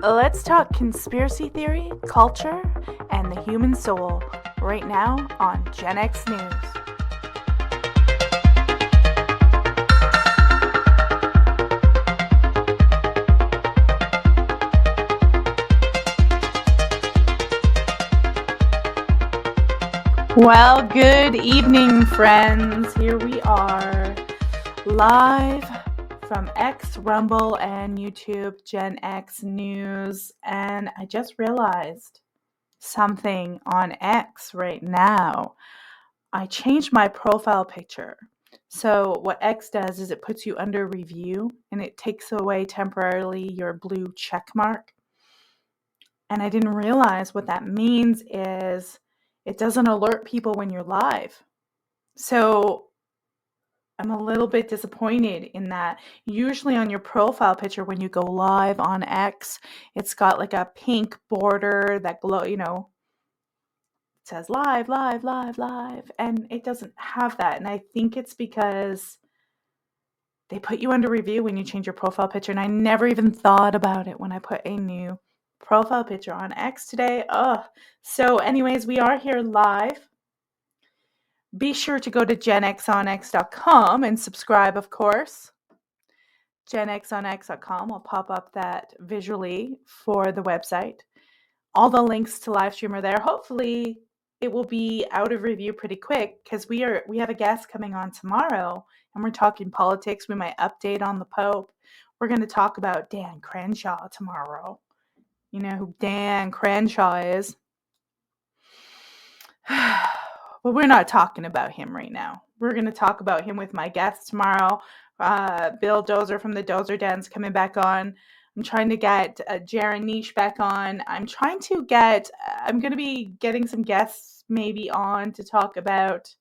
Let's talk conspiracy theory, culture, and the human soul right now on Gen X News. Well, good evening, friends. Here we are, live from X, Rumble, and YouTube, Gen X News. And I just realized something on X right now. I changed my profile picture. So what X does is it puts you under review, and it takes away temporarily your blue check mark. And I didn't realize what that means is it doesn't alert people when you're live. So I'm a little bit disappointed in that. Usually on your profile picture when you go live on X, it's got like a pink border that it says live, live, live, live, and it doesn't have that. And I think it's because they put you under review when you change your profile picture, and I never even thought about it when I put a new profile picture on X today. So anyways, we are here live. Be sure to go to genxonx.com and subscribe, of course. genxonx.com will pop up that visually for the website. All the links to live stream are there. Hopefully it will be out of review pretty quick because we have a guest coming on tomorrow and we're talking politics. We might update on the Pope. We're going to talk about Dan Crenshaw tomorrow. You know who Dan Crenshaw is? But we're not talking about him right now. We're going to talk about him with my guest tomorrow. Bill Dozer from the Dozer Den's coming back on. I'm trying to get Jaron Niche back on. I'm going to be getting some guests maybe on to talk about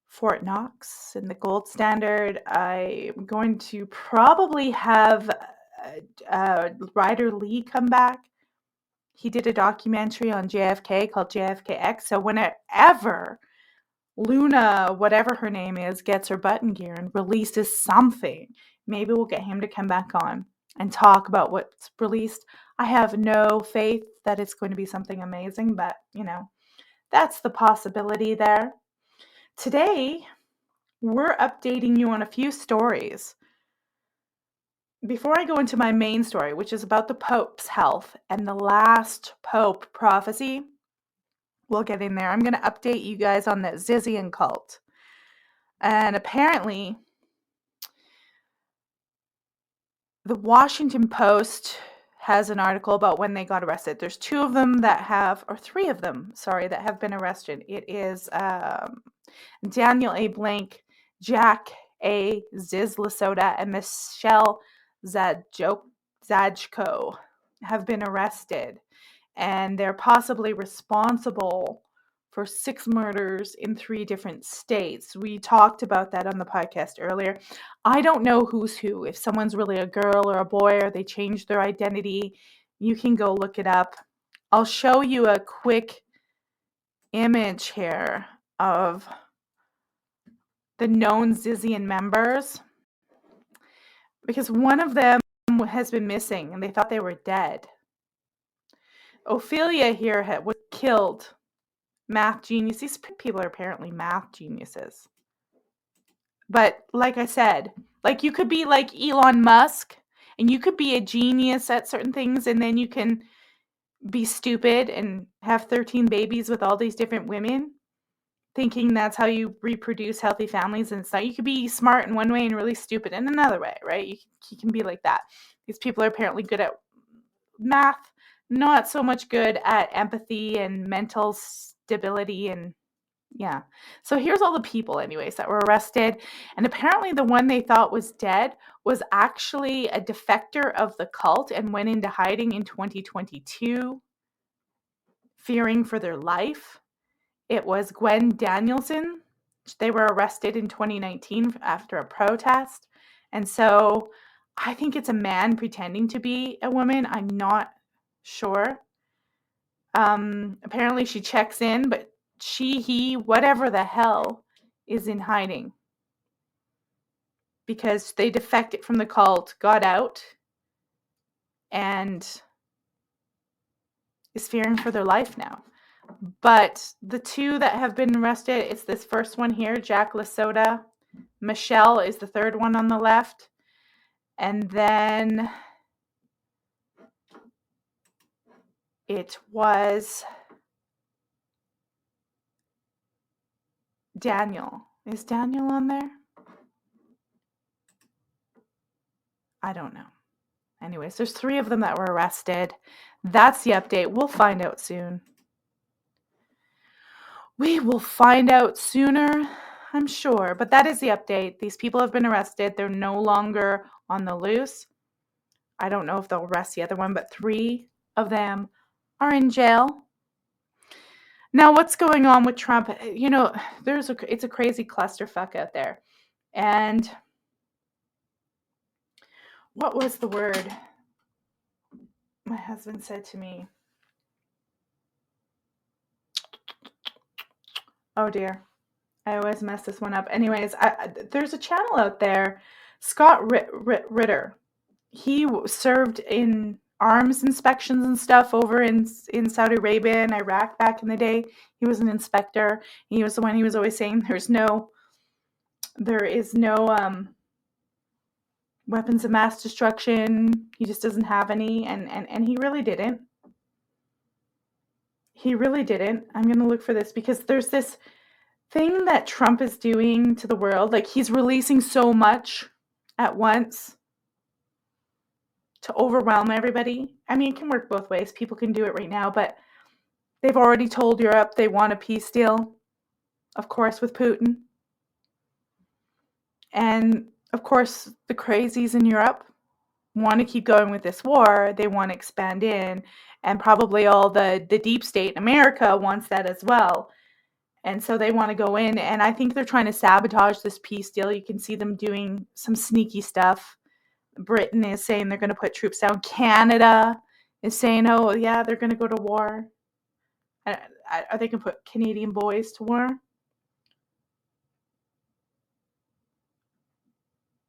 Fort Knox and the gold standard. I'm going to probably have Ryder Lee come back. He did a documentary on JFK called JFKX. So whenever Luna, whatever her name is, gets her button gear and releases something, maybe we'll get him to come back on and talk about what's released. I have no faith that it's going to be something amazing, but, that's the possibility there. Today, we're updating you on a few stories. Before I go into my main story, which is about the Pope's health and the last Pope prophecy, we'll get in there. I'm going to update you guys on the Zizian cult. And apparently, the Washington Post has an article about when they got arrested. There's three of them that have been arrested. It is Daniel A. Blank, Jack A. Zizlasota, and Michelle Zajko have been arrested. And they're possibly responsible for 6 murders in 3 different states. We talked about that on the podcast earlier. I don't know who's who. If someone's really a girl or a boy or they changed their identity, you can go look it up. I'll show you a quick image here of the known Zizian members because one of them has been missing and they thought they were dead. Ophelia here was killed. Math genius. These people are apparently math geniuses. But like I said, like you could be like Elon Musk and you could be a genius at certain things and then you can be stupid and have 13 babies with all these different women thinking that's how you reproduce healthy families, and it's not. You could be smart in one way and really stupid in another way, right? You can be like that. These people are apparently good at math, not so much good at empathy and mental stability and yeah. So here's all the people anyways that were arrested, and apparently the one they thought was dead was actually a defector of the cult and went into hiding in 2022 fearing for their life. It was Gwen Danielson. They were arrested in 2019 after a protest. And so I think it's a man pretending to be a woman. I'm not sure. Apparently she checks in, but he, whatever the hell, is in hiding. Because they defected from the cult, got out, and is fearing for their life now. But the two that have been arrested, it's this first one here, Jack Lasota. Michelle is the third one on the left. And then it was Daniel. Is Daniel on there? I don't know. Anyways, there's 3 of them that were arrested. That's the update. We'll find out soon. We will find out sooner, I'm sure. But that is the update. These people have been arrested. They're no longer on the loose. I don't know if they'll arrest the other one, but 3 of them are in jail. Now, what's going on with Trump? You know, it's a crazy clusterfuck out there. And what was the word my husband said to me? Oh dear, I always mess this one up. Anyways, there's a channel out there, Scott Ritter. He served in arms inspections and stuff over in Saudi Arabia and Iraq back in the day. He was an inspector. He was the one. He was always saying there is no weapons of mass destruction. He just doesn't have any, and he really didn't. He really didn't. I'm going to look for this because there's this thing that Trump is doing to the world. Like, he's releasing so much at once to overwhelm everybody. I mean, it can work both ways. People can do it right now, but they've already told Europe they want a peace deal, of course, with Putin. And, of course, the crazies in Europe want to keep going with this war. They want to expand in, and probably all the deep state in America wants that as well. And so they want to go in, and I think they're trying to sabotage this peace deal. You can see them doing some sneaky stuff. Britain is saying they're going to put troops down. Canada is saying, oh, yeah, they're going to go to war. Are they going to put Canadian boys to war?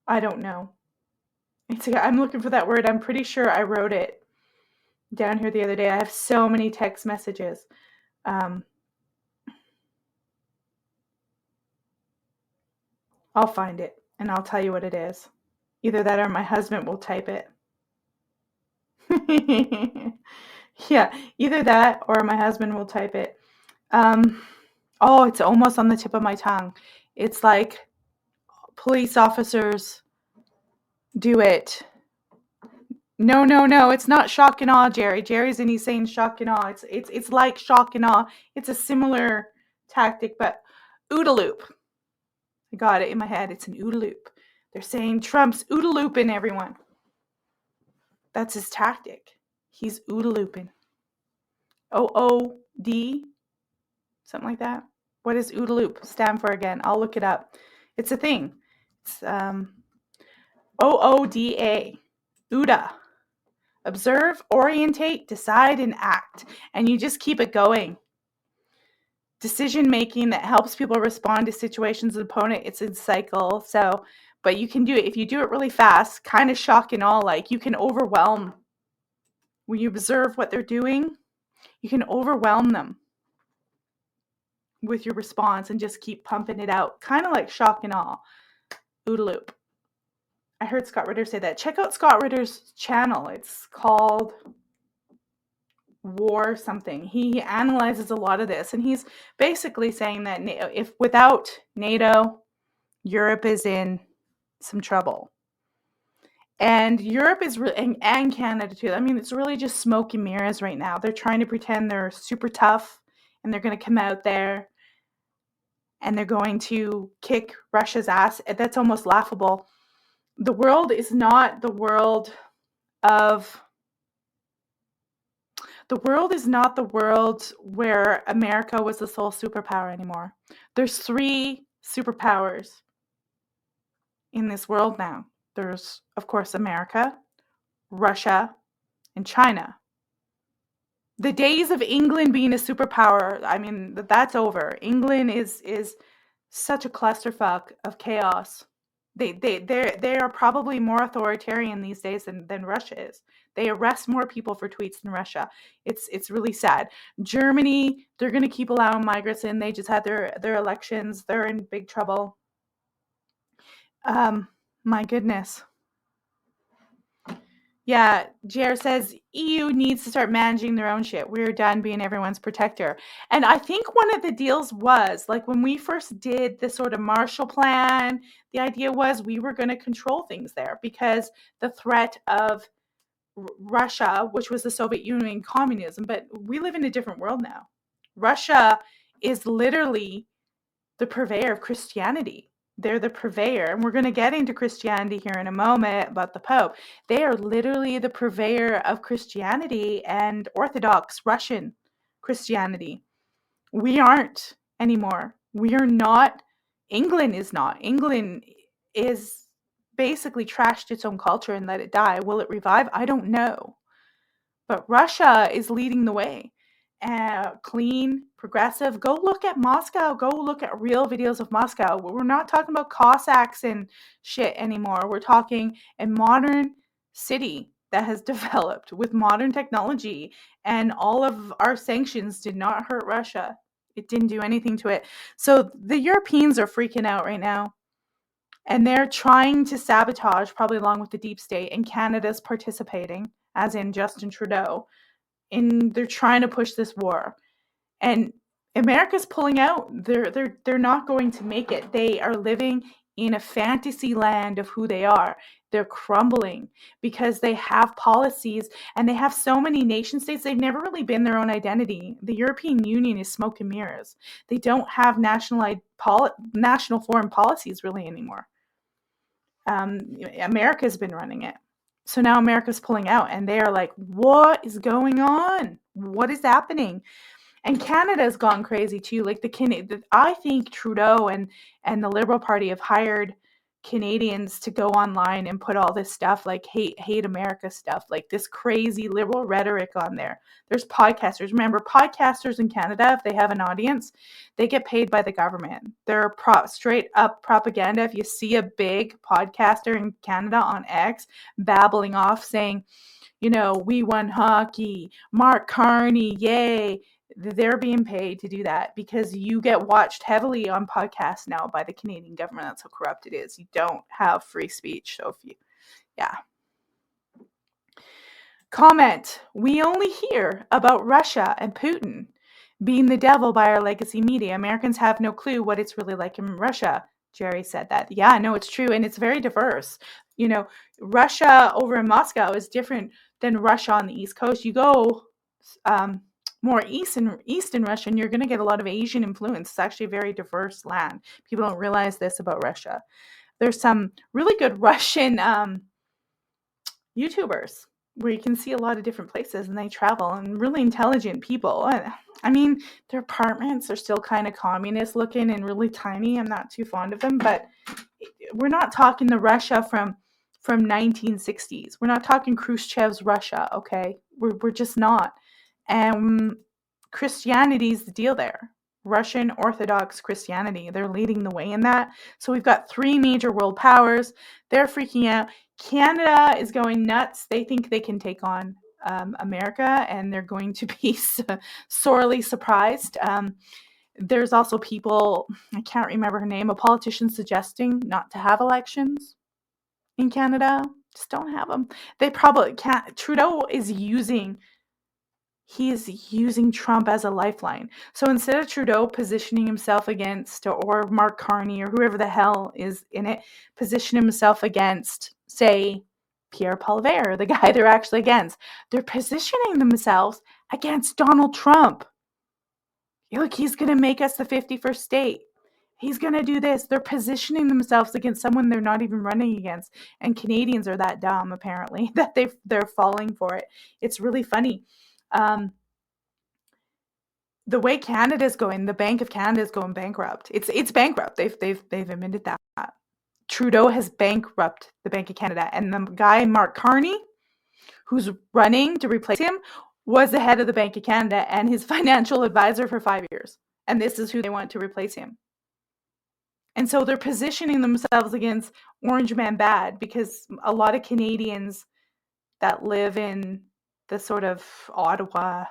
I don't know. I'm looking for that word. I'm pretty sure I wrote it down here the other day. I have so many text messages. I'll find it, and I'll tell you what it is. Either that or my husband will type it. Yeah, either that or my husband will type it. Oh, it's almost on the tip of my tongue. It's like police officers do it. No, it's not shock and awe, Jerry. Jerry's and he's saying shock and awe. It's like shock and awe. It's a similar tactic, but OODA loop. I got it in my head. It's an OODA loop. They're saying Trump's OODA looping everyone. That's his tactic. He's OODA looping. OOD, something like that. What does OODA loop stand for again? I'll look it up. It's a thing. It's OODA. OODA. Observe, orientate, decide, and act. And you just keep it going. Decision making that helps people respond to situations of opponent. It's a cycle. So, but you can do it if you do it really fast, kind of shock and awe, like you can overwhelm. When you observe what they're doing, you can overwhelm them with your response and just keep pumping it out, kind of like shock and awe. OODA loop. I heard Scott Ritter say that. Check out Scott Ritter's channel. It's called War something. He analyzes a lot of this, and he's basically saying that if without NATO, Europe is in some trouble. And Europe is really, and Canada too. I mean, it's really just smoke and mirrors right now. They're trying to pretend they're super tough, and they're going to come out there and they're going to kick Russia's ass. That's almost laughable. The world is not the world of... The world is not the world where America was the sole superpower anymore. There's 3 superpowers in this world now. There's, of course, America, Russia, and China. The days of England being a superpower, I mean, that's over. England is such a clusterfuck of chaos They are probably more authoritarian these days than Russia is. They arrest more people for tweets than Russia. It's really sad. Germany, they're going to keep allowing migrants in. They just had their elections. They're in big trouble. My goodness. Yeah, Jer says EU needs to start managing their own shit. We're done being everyone's protector. And I think one of the deals was, like, when we first did the sort of Marshall Plan, the idea was we were going to control things there because the threat of Russia, which was the Soviet Union, communism, but we live in a different world now. Russia is literally the purveyor of Christianity. They're the purveyor, and we're going to get into Christianity here in a moment about the Pope. They are literally the purveyor of Christianity and Orthodox Russian Christianity. We aren't anymore. We are not. England is not. England is basically trashed its own culture and let it die. Will it revive? I don't know. But Russia is leading the way. Clean, progressive. Go look at Moscow. Go look at real videos of Moscow. We're not talking about Cossacks and shit anymore. We're talking a modern city that has developed with modern technology, and all of our sanctions did not hurt Russia. It didn't do anything to it. So the Europeans are freaking out right now, and they're trying to sabotage, probably along with the deep state, and Canada's participating, as in Justin Trudeau, and they're trying to push this war. And America's pulling out. They're not going to make it. They are living in a fantasy land of who they are. They're crumbling because they have policies, and they have so many nation states. They've never really been their own identity. The European Union is smoke and mirrors. They don't have national foreign policies really anymore. America's been running it. So now America's pulling out, and they are like, what is going on? What is happening? And Canada's gone crazy too. Like I think Trudeau and the Liberal Party have hired Canadians to go online and put all this stuff, like hate America stuff, like this crazy liberal rhetoric on there. There's podcasters. Remember, podcasters in Canada, if they have an audience, they get paid by the government. They're straight up propaganda. If you see a big podcaster in Canada on X babbling off saying, we won hockey, Mark Carney, yay, they're being paid to do that because you get watched heavily on podcasts now by the Canadian government. That's how corrupt it is. You don't have free speech. So Comment. We only hear about Russia and Putin being the devil by our legacy media. Americans have no clue what it's really like in Russia. Jerry said that. Yeah, no, it's true. And it's very diverse. Russia over in Moscow is different than Russia on the East Coast. You go more east in Russia, and you're going to get a lot of Asian influence. It's actually a very diverse land. People don't realize this about Russia. There's some really good Russian YouTubers where you can see a lot of different places, and they travel, and really intelligent people. I mean, their apartments are still kind of communist looking and really tiny. I'm not too fond of them, but we're not talking the Russia from 1960s. We're not talking Khrushchev's Russia, okay? We're just not. And Christianity is the deal there. Russian Orthodox Christianity. They're leading the way in that. So we've got 3 major world powers. They're freaking out. Canada is going nuts. They think they can take on America, and they're going to be sorely surprised. There's also people, I can't remember her name, a politician suggesting not to have elections in Canada. Just don't have them. They probably can't. Trudeau is using Trump as a lifeline. So instead of Trudeau positioning himself against, or Mark Carney or whoever the hell is in it, position himself against, say, Pierre Poilievre, the guy they're actually against. They're positioning themselves against Donald Trump. Look, he's going to make us the 51st state. He's going to do this. They're positioning themselves against someone they're not even running against. And Canadians are that dumb, apparently, that they're falling for it. It's really funny. The way Canada's going, the Bank of Canada is going bankrupt. It's bankrupt. They've admitted that. Trudeau has bankrupted the Bank of Canada, and the guy Mark Carney, who's running to replace him, was the head of the Bank of Canada and his financial advisor for 5 years. And this is who they want to replace him. And so they're positioning themselves against Orange Man bad, because a lot of Canadians that live in the sort of Ottawa,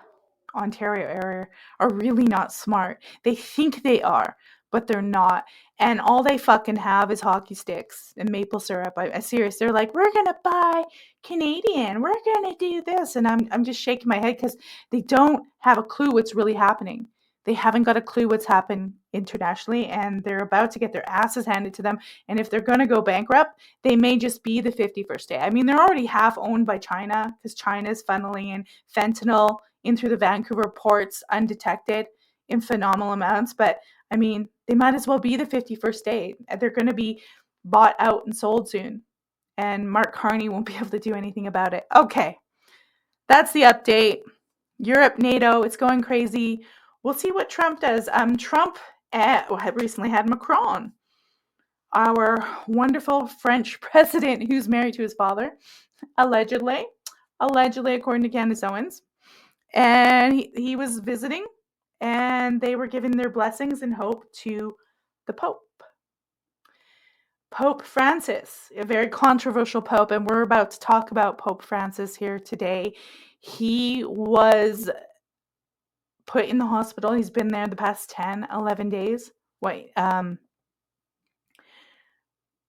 Ontario area are really not smart. They think they are, but they're not. And all they fucking have is hockey sticks and maple syrup. I'm serious. They're like, we're gonna buy Canadian. We're gonna do this, and I'm just shaking my head because they don't have a clue what's really happening. They haven't got a clue what's happened internationally, and they're about to get their asses handed to them. And if they're gonna go bankrupt, they may just be the 51st state. I mean, they're already half owned by China, because China's funneling in fentanyl in through the Vancouver ports undetected in phenomenal amounts. But I mean, they might as well be the 51st state. They're going to be bought out and sold soon. And Mark Carney won't be able to do anything about it. Okay, that's the update. Europe, NATO, it's going crazy. We'll see what Trump does. Trump recently had Macron, our wonderful French president who's married to his father, allegedly, according to Candace Owens. And he was visiting, and they were giving their blessings and hope to the Pope. Pope Francis, a very controversial pope, and we're about to talk about Pope Francis here today. He was put in the hospital. He's been there the past 10, 11 days.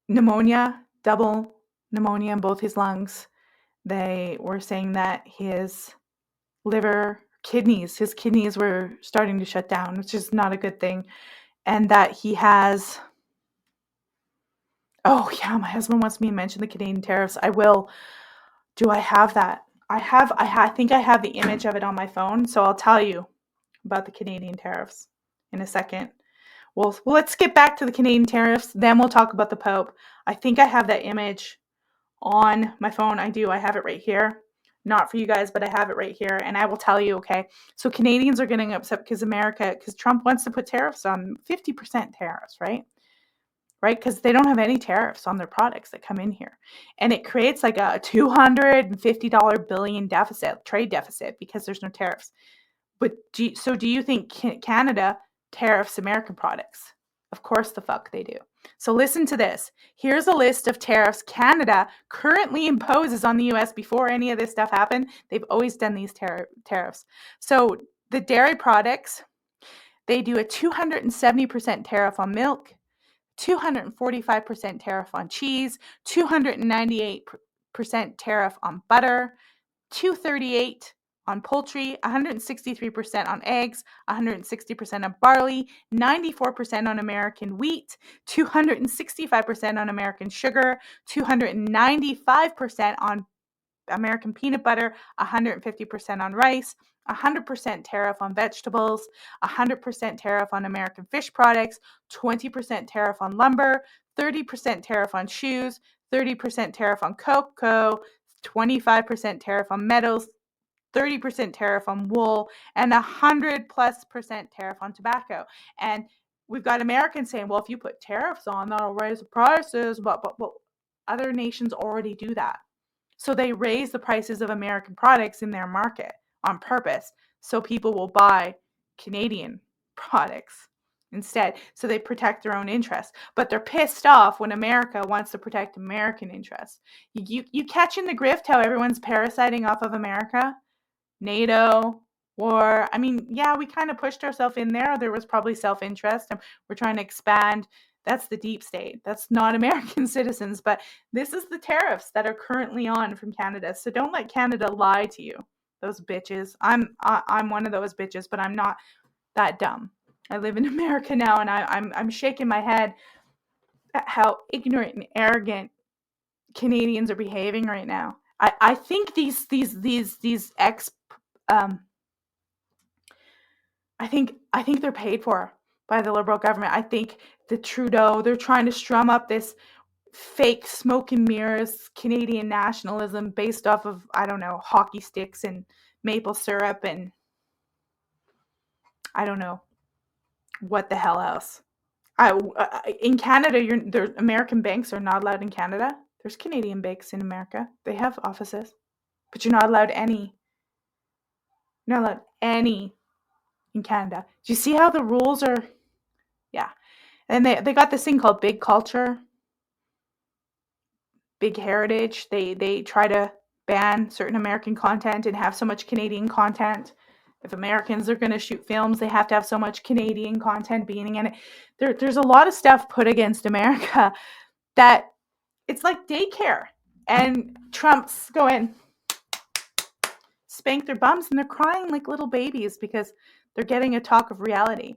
Pneumonia, double pneumonia in both his lungs. They were saying that his liver, his kidneys were starting to shut down, which is not a good thing. And that he has, oh yeah, my husband wants me to mention the Canadian tariffs. I will. Do I have that? I think I have the image of it on my phone, so I'll tell you about the Canadian tariffs in a second. Well, let's get back to the Canadian tariffs, then we'll talk about the Pope. I think I have that image on my phone. I do. I have it right here. Not for you guys, but I have it right here, and I will tell you, okay? So Canadians are getting upset because Trump wants to put tariffs on 50% tariffs, right? Right? Because they don't have any tariffs on their products that come in here. And it creates like a $250 billion trade deficit, because there's no tariffs. But do you think Canada tariffs American products? Of course the fuck they do. So listen to this. Here's a list of tariffs Canada currently imposes on the US before any of this stuff happened. They've always done these tariffs. So the dairy products, they do a 270% tariff on milk, 245% tariff on cheese, 298% tariff on butter, 238 on poultry, 163% on eggs, 160% on barley, 94% on American wheat, 265% on American sugar, 295% on American peanut butter, 150% on rice, 100% tariff on vegetables, 100% tariff on American fish products, 20% tariff on lumber, 30% tariff on shoes, 30% tariff on cocoa, 25% tariff on metals, 30% tariff on wool, and 100+% tariff on tobacco. And we've got Americans saying, well, if you put tariffs on, that'll raise the prices. But other nations already do that. So they raise the prices of American products in their market on purpose, so people will buy Canadian products instead. So they protect their own interests. But they're pissed off when America wants to protect American interests. You catching the grift how everyone's parasiting off of America? NATO, war. I mean, yeah, we kind of pushed ourselves in there. There was probably self-interest, and we're trying to expand. That's the deep state. That's not American citizens, but this is the tariffs that are currently on from Canada. So don't let Canada lie to you. Those bitches. I'm one of those bitches, but I'm not that dumb. I live in America now, and I'm shaking my head at how ignorant and arrogant Canadians are behaving right now. I think these ex I think they're paid for by the Liberal government. I think the Trudeau, they're trying to strum up this fake smoke and mirrors Canadian nationalism based off of, I don't know, hockey sticks and maple syrup, and I don't know what the hell else. In Canada, American banks are not allowed in Canada. There's Canadian banks in America. They have offices, but you're not allowed any. You're not allowed any in Canada. Do you see how the rules are? Yeah. And they got this thing called big culture, big heritage. They try to ban certain American content and have so much Canadian content. If Americans are going to shoot films, they have to have so much Canadian content being in it. There's a lot of stuff put against America that it's like daycare. And Trump's going, spank their bums, and they're crying like little babies because they're getting a talk of reality.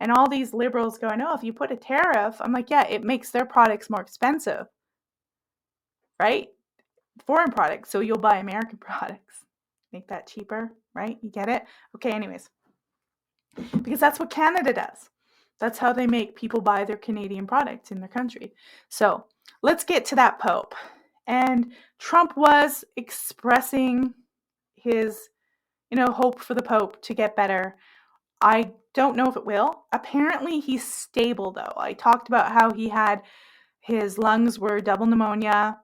And all these liberals going, oh, if you put a tariff, I'm like, yeah, it makes their products more expensive, right? Foreign products, so you'll buy American products. Make that cheaper, right? You get it? Okay, anyways. Because that's what Canada does. That's how they make people buy their Canadian products in their country. So let's get to that Pope. And Trump was expressing his, hope for the Pope to get better. I don't know if it will. Apparently he's stable though. I talked about how his lungs were double pneumonia.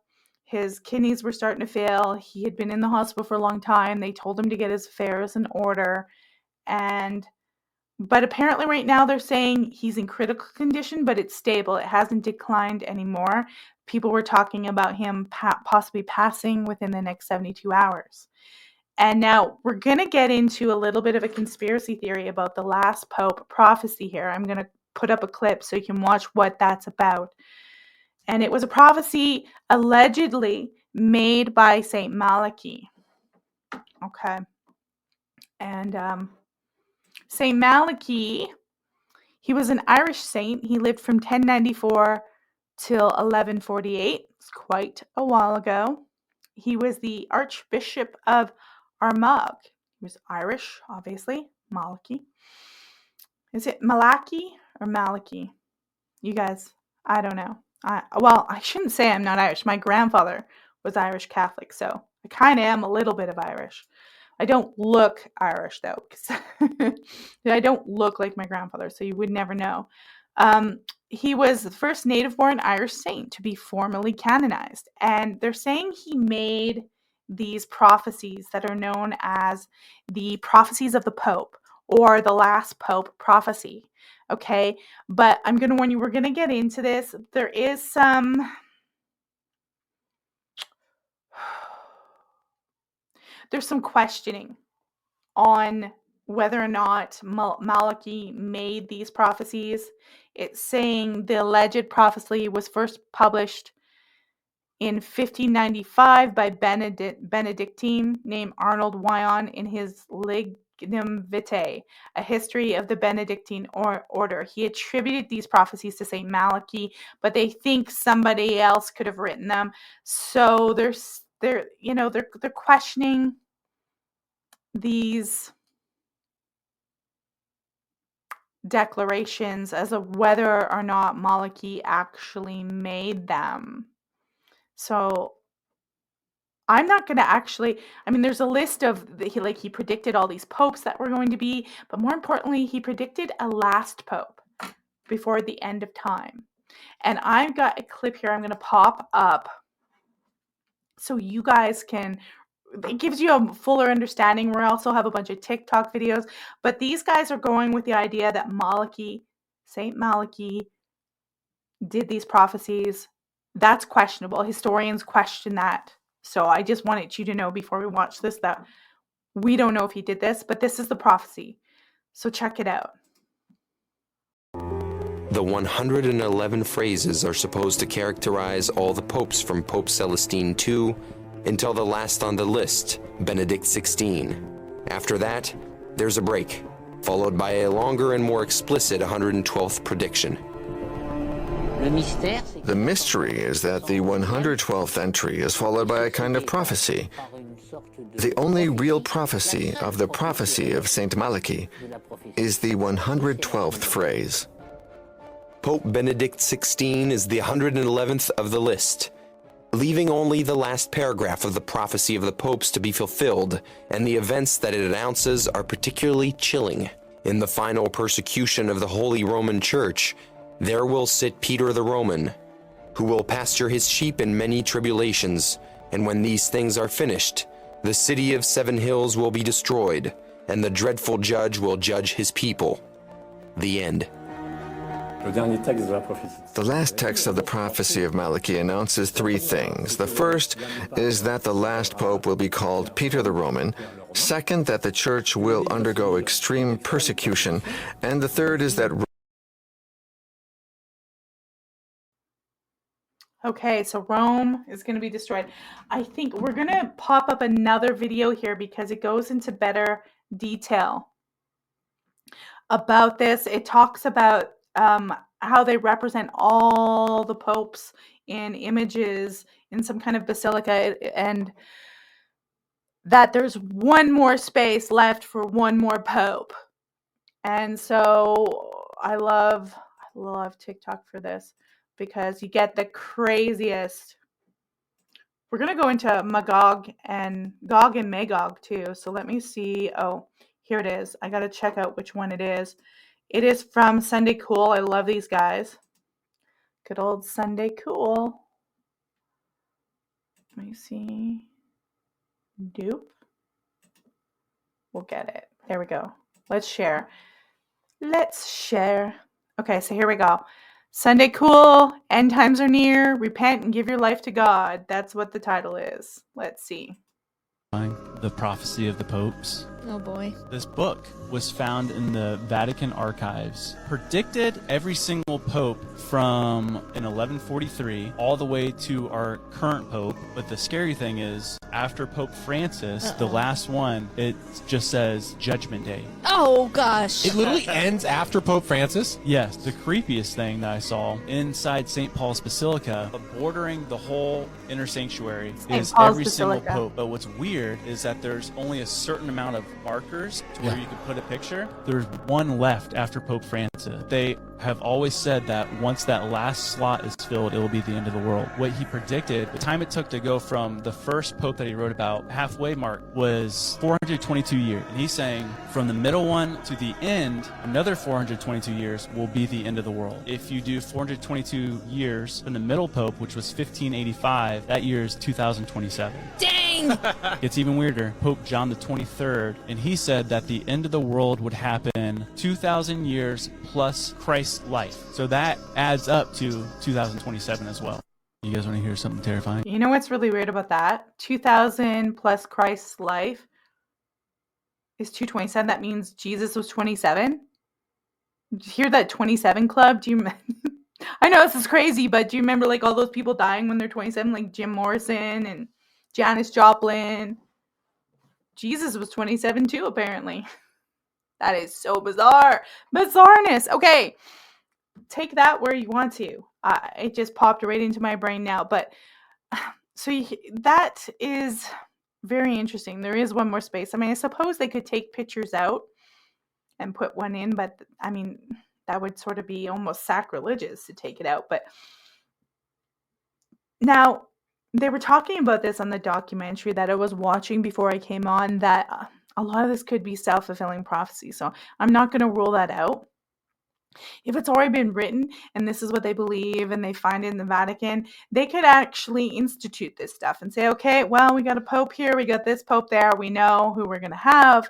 His kidneys were starting to fail. He had been in the hospital for a long time. They told him to get his affairs in order. But apparently right now they're saying he's in critical condition, but it's stable. It hasn't declined anymore. People were talking about him possibly passing within the next 72 hours. And now we're going to get into a little bit of a conspiracy theory about the last Pope prophecy here. I'm going to put up a clip so you can watch what that's about. And it was a prophecy allegedly made by Saint Malachi. Okay. And Saint Malachi, he was an Irish saint. He lived from 1094 till 1148. It's quite a while ago. He was the Archbishop of Armagh. He was Irish, obviously. Malachi. Is it Malachi or Malachi? You guys, I don't know. I shouldn't say I'm not Irish. My grandfather was Irish Catholic, so I kind of am a little bit of Irish. I don't look Irish, though, because I don't look like my grandfather, so you would never know. He was the first native-born Irish saint to be formally canonized, and they're saying he made these prophecies that are known as the prophecies of the Pope, or the last Pope prophecy. Okay, but I'm going to warn you, we're going to get into this. There's some questioning on whether or not Malachi made these prophecies. It's saying the alleged prophecy was first published in 1595 by Benedictine named Arnold Wyon in his Lignum Vitae, a history of the Benedictine order. He attributed these prophecies to Saint Malachi, but they think somebody else could have written them. So they're questioning these declarations as of whether or not Malachi actually made them. So I'm not going to actually, there's a list of, he predicted all these popes that were going to be, but more importantly, he predicted a last pope before the end of time. And I've got a clip here I'm going to pop up so you guys can, it gives you a fuller understanding. We also have a bunch of TikTok videos, but these guys are going with the idea that Saint Malachi did these prophecies. That's questionable. Historians question that. So I just wanted you to know before we watch this that we don't know if he did this, but this is the prophecy. So check it out. The 111 phrases are supposed to characterize all the popes from Pope Celestine II until the last on the list, Benedict XVI. After that, there's a break, followed by a longer and more explicit 112th prediction. The mystery is that the 112th entry is followed by a kind of prophecy. The only real prophecy of the prophecy of Saint Malachi is the 112th phrase. Pope Benedict XVI is the 111th of the list, leaving only the last paragraph of the prophecy of the popes to be fulfilled, and the events that it announces are particularly chilling. In the final persecution of the Holy Roman Church, there will sit Peter the Roman, who will pasture his sheep in many tribulations, and when these things are finished, the city of 7 hills will be destroyed, and the dreadful judge will judge his people. The end. The last text of the prophecy of Malachi announces three things. The first is that the last pope will be called Peter the Roman. Second, that the church will undergo extreme persecution. And the third is that Okay, so Rome is going to be destroyed. I think we're going to pop up another video here because it goes into better detail about this. It talks about how they represent all the popes in images in some kind of basilica, and that there's one more space left for one more pope. And so I love TikTok for this because you get the craziest. We're going to go into Magog and Magog too. So let me see. Oh, here it is. I got to check out which one it is. It is from Sunday Cool. I love these guys. Good old Sunday Cool. Let me see. Dupe. We'll get it. There we go. Let's share. Okay, so here we go. Sunday Cool. End times are near. Repent and give your life to God. That's what the title is. Let's see. The Prophecy of the Popes. Oh boy. This book was found in the Vatican archives. Predicted every single pope from in 1143 all the way to our current pope. But the scary thing is, after Pope Francis, the last one, it just says Judgment Day. Oh gosh. It literally ends after Pope Francis? Yes, the creepiest thing that I saw inside St. Paul's Basilica, bordering the whole inner sanctuary, is Paul's every Basilica. single pope. But what's weird is that there's only a certain amount of markers to where you can put a picture. There's one left after Pope Francis. They have always said that once that last slot is filled, it will be the end of the world. What he predicted, the time it took to go from the first pope that he wrote about, halfway mark, was 422 years. And he's saying from the middle one to the end, another 422 years will be the end of the world. If you do 422 years from the middle pope, which was 1585, that year is 2027. Dang! It's even weirder. Pope John the 23rd, and he said that the end of the world would happen 2,000 years plus Christ's life. So that adds up to 2027 as well. You guys want to hear something terrifying? You know what's really weird about that? 2000 plus Christ's life is 227. That means Jesus was 27. Did you hear that 27 club? Do you I know this is crazy, but do you remember like all those people dying when they're 27, like Jim Morrison and Janis Joplin? Jesus was 27 too, apparently. That is so bizarre. Bizarreness. Okay, take that where you want to. It just popped right into my brain now. But so that is very interesting. There is one more space. I mean, I suppose they could take pictures out and put one in, but I mean, that would sort of be almost sacrilegious to take it out. But now, they were talking about this on the documentary that I was watching before I came on, that a lot of this could be self-fulfilling prophecy. So I'm not going to rule that out. If it's already been written and this is what they believe and they find it in the Vatican, they could actually institute this stuff and say, okay, well, we got a pope here, we got this pope there, we know who we're going to have.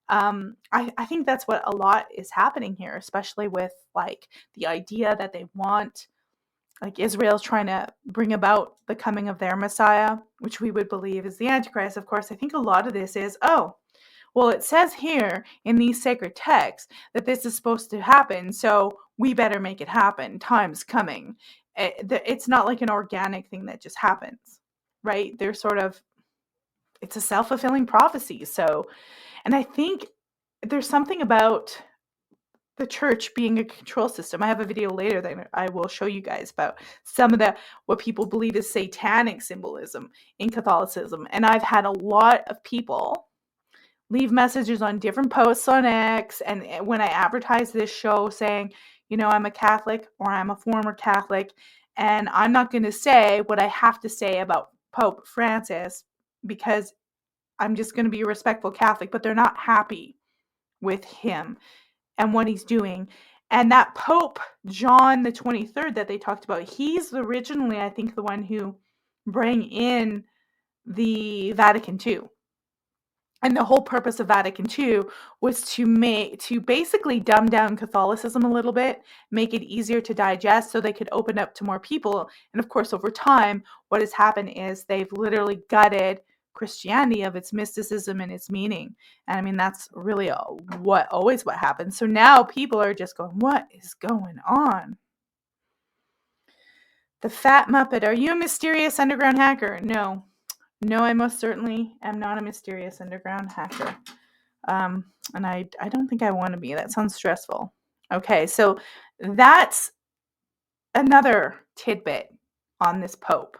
I think that's what a lot is happening here, especially with like the idea that they want, like Israel's trying to bring about the coming of their Messiah, which we would believe is the Antichrist. Of course, I think a lot of this is, well, it says here in these sacred texts that this is supposed to happen, so we better make it happen. Time's coming. It's not like an organic thing that just happens, right? They're sort of, it's a self-fulfilling prophecy. So, and I think there's something about the church being a control system. I have a video later that I will show you guys about some of what people believe is satanic symbolism in Catholicism. And I've had a lot of people leave messages on different posts on X, and when I advertise this show saying, you know, I'm a Catholic or I'm a former Catholic, and I'm not going to say what I have to say about Pope Francis because I'm just going to be a respectful Catholic, but they're not happy with him and what he's doing. And that Pope John the 23rd that they talked about, he's originally, I think, the one who bring in the Vatican II. And the whole purpose of Vatican II was to basically dumb down Catholicism a little bit, make it easier to digest so they could open up to more people. And of course, over time, what has happened is they've literally gutted Christianity of its mysticism and its meaning. And I mean, that's really what happens. So now people are just going, what is going on? The Fat Muppet, are you a mysterious underground hacker? No. No, I most certainly am not a mysterious underground hacker. And I don't think I want to be. That sounds stressful. Okay, so that's another tidbit on this pope,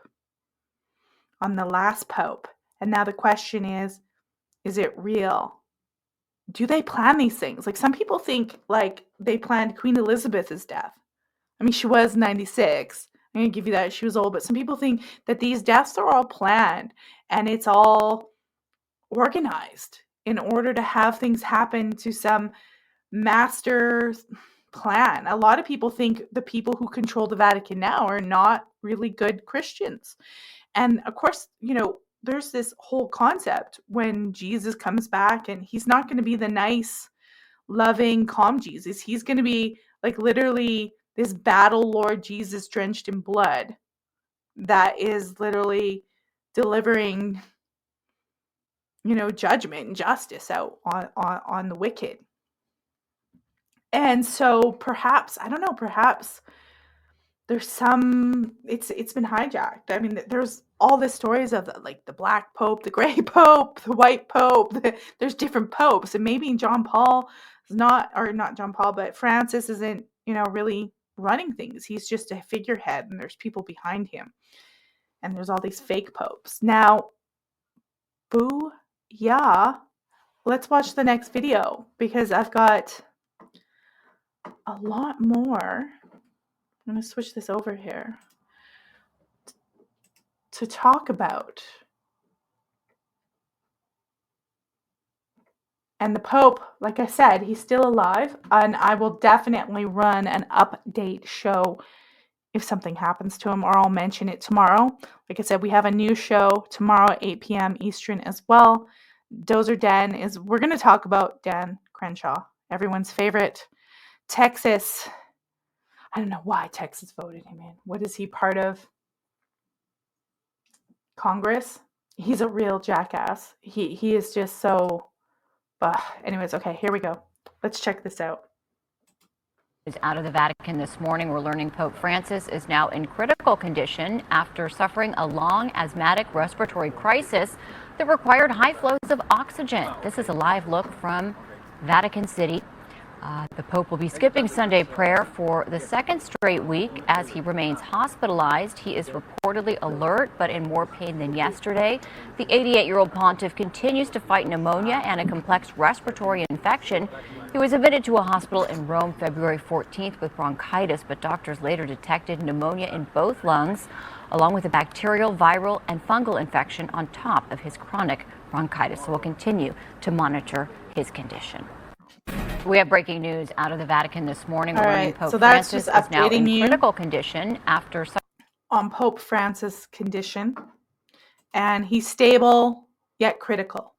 on the last pope. And now the question is it real? Do they plan these things? Like, some people think like they planned Queen Elizabeth's death. I mean, she was 96. I'm going to give you that. She was old. But some people think that these deaths are all planned and it's all organized in order to have things happen to some master plan. A lot of people think the people who control the Vatican now are not really good Christians. And of course, there's this whole concept when Jesus comes back, and he's not going to be the nice, loving, calm Jesus. He's going to be like literally this battle Lord Jesus drenched in blood that is literally delivering, judgment and justice out on the wicked. And so perhaps, I don't know, perhaps there's it's been hijacked. I mean, there's all the stories of the black pope, the gray pope, the white pope. There's different popes, and maybe John Paul is not John Paul, but Francis isn't, really running things. He's just a figurehead, and there's people behind him. And there's all these fake popes. Now, boo, yeah. Let's watch the next video because I've got a lot more. I'm going to switch this over here to talk about. And the Pope, like I said, he's still alive, and I will definitely run an update show if something happens to him, or I'll mention it tomorrow. Like I said, we have a new show tomorrow at 8 p.m. Eastern as well. Dozer Dan we're going to talk about Dan Crenshaw, everyone's favorite. Texas, I don't know why Texas voted him in. What is he, part of Congress? He's a real jackass. He is just so... anyways, okay, here we go. Let's check this out. Out of the Vatican this morning, we're learning Pope Francis is now in critical condition after suffering a long asthmatic respiratory crisis that required high flows of oxygen. This is a live look from Vatican City. The Pope will be skipping Sunday prayer for the second straight week as he remains hospitalized. He is reportedly alert but in more pain than yesterday. The 88-year-old pontiff continues to fight pneumonia and a complex respiratory infection. He was admitted to a hospital in Rome February 14th with bronchitis, but doctors later detected pneumonia in both lungs, along with a bacterial, viral, and fungal infection on top of his chronic bronchitis. So we'll continue to monitor his condition. We have breaking news out of the Vatican this morning. We're learning Pope Francis is now in critical condition after... On Pope Francis' condition. And he's stable, yet critical.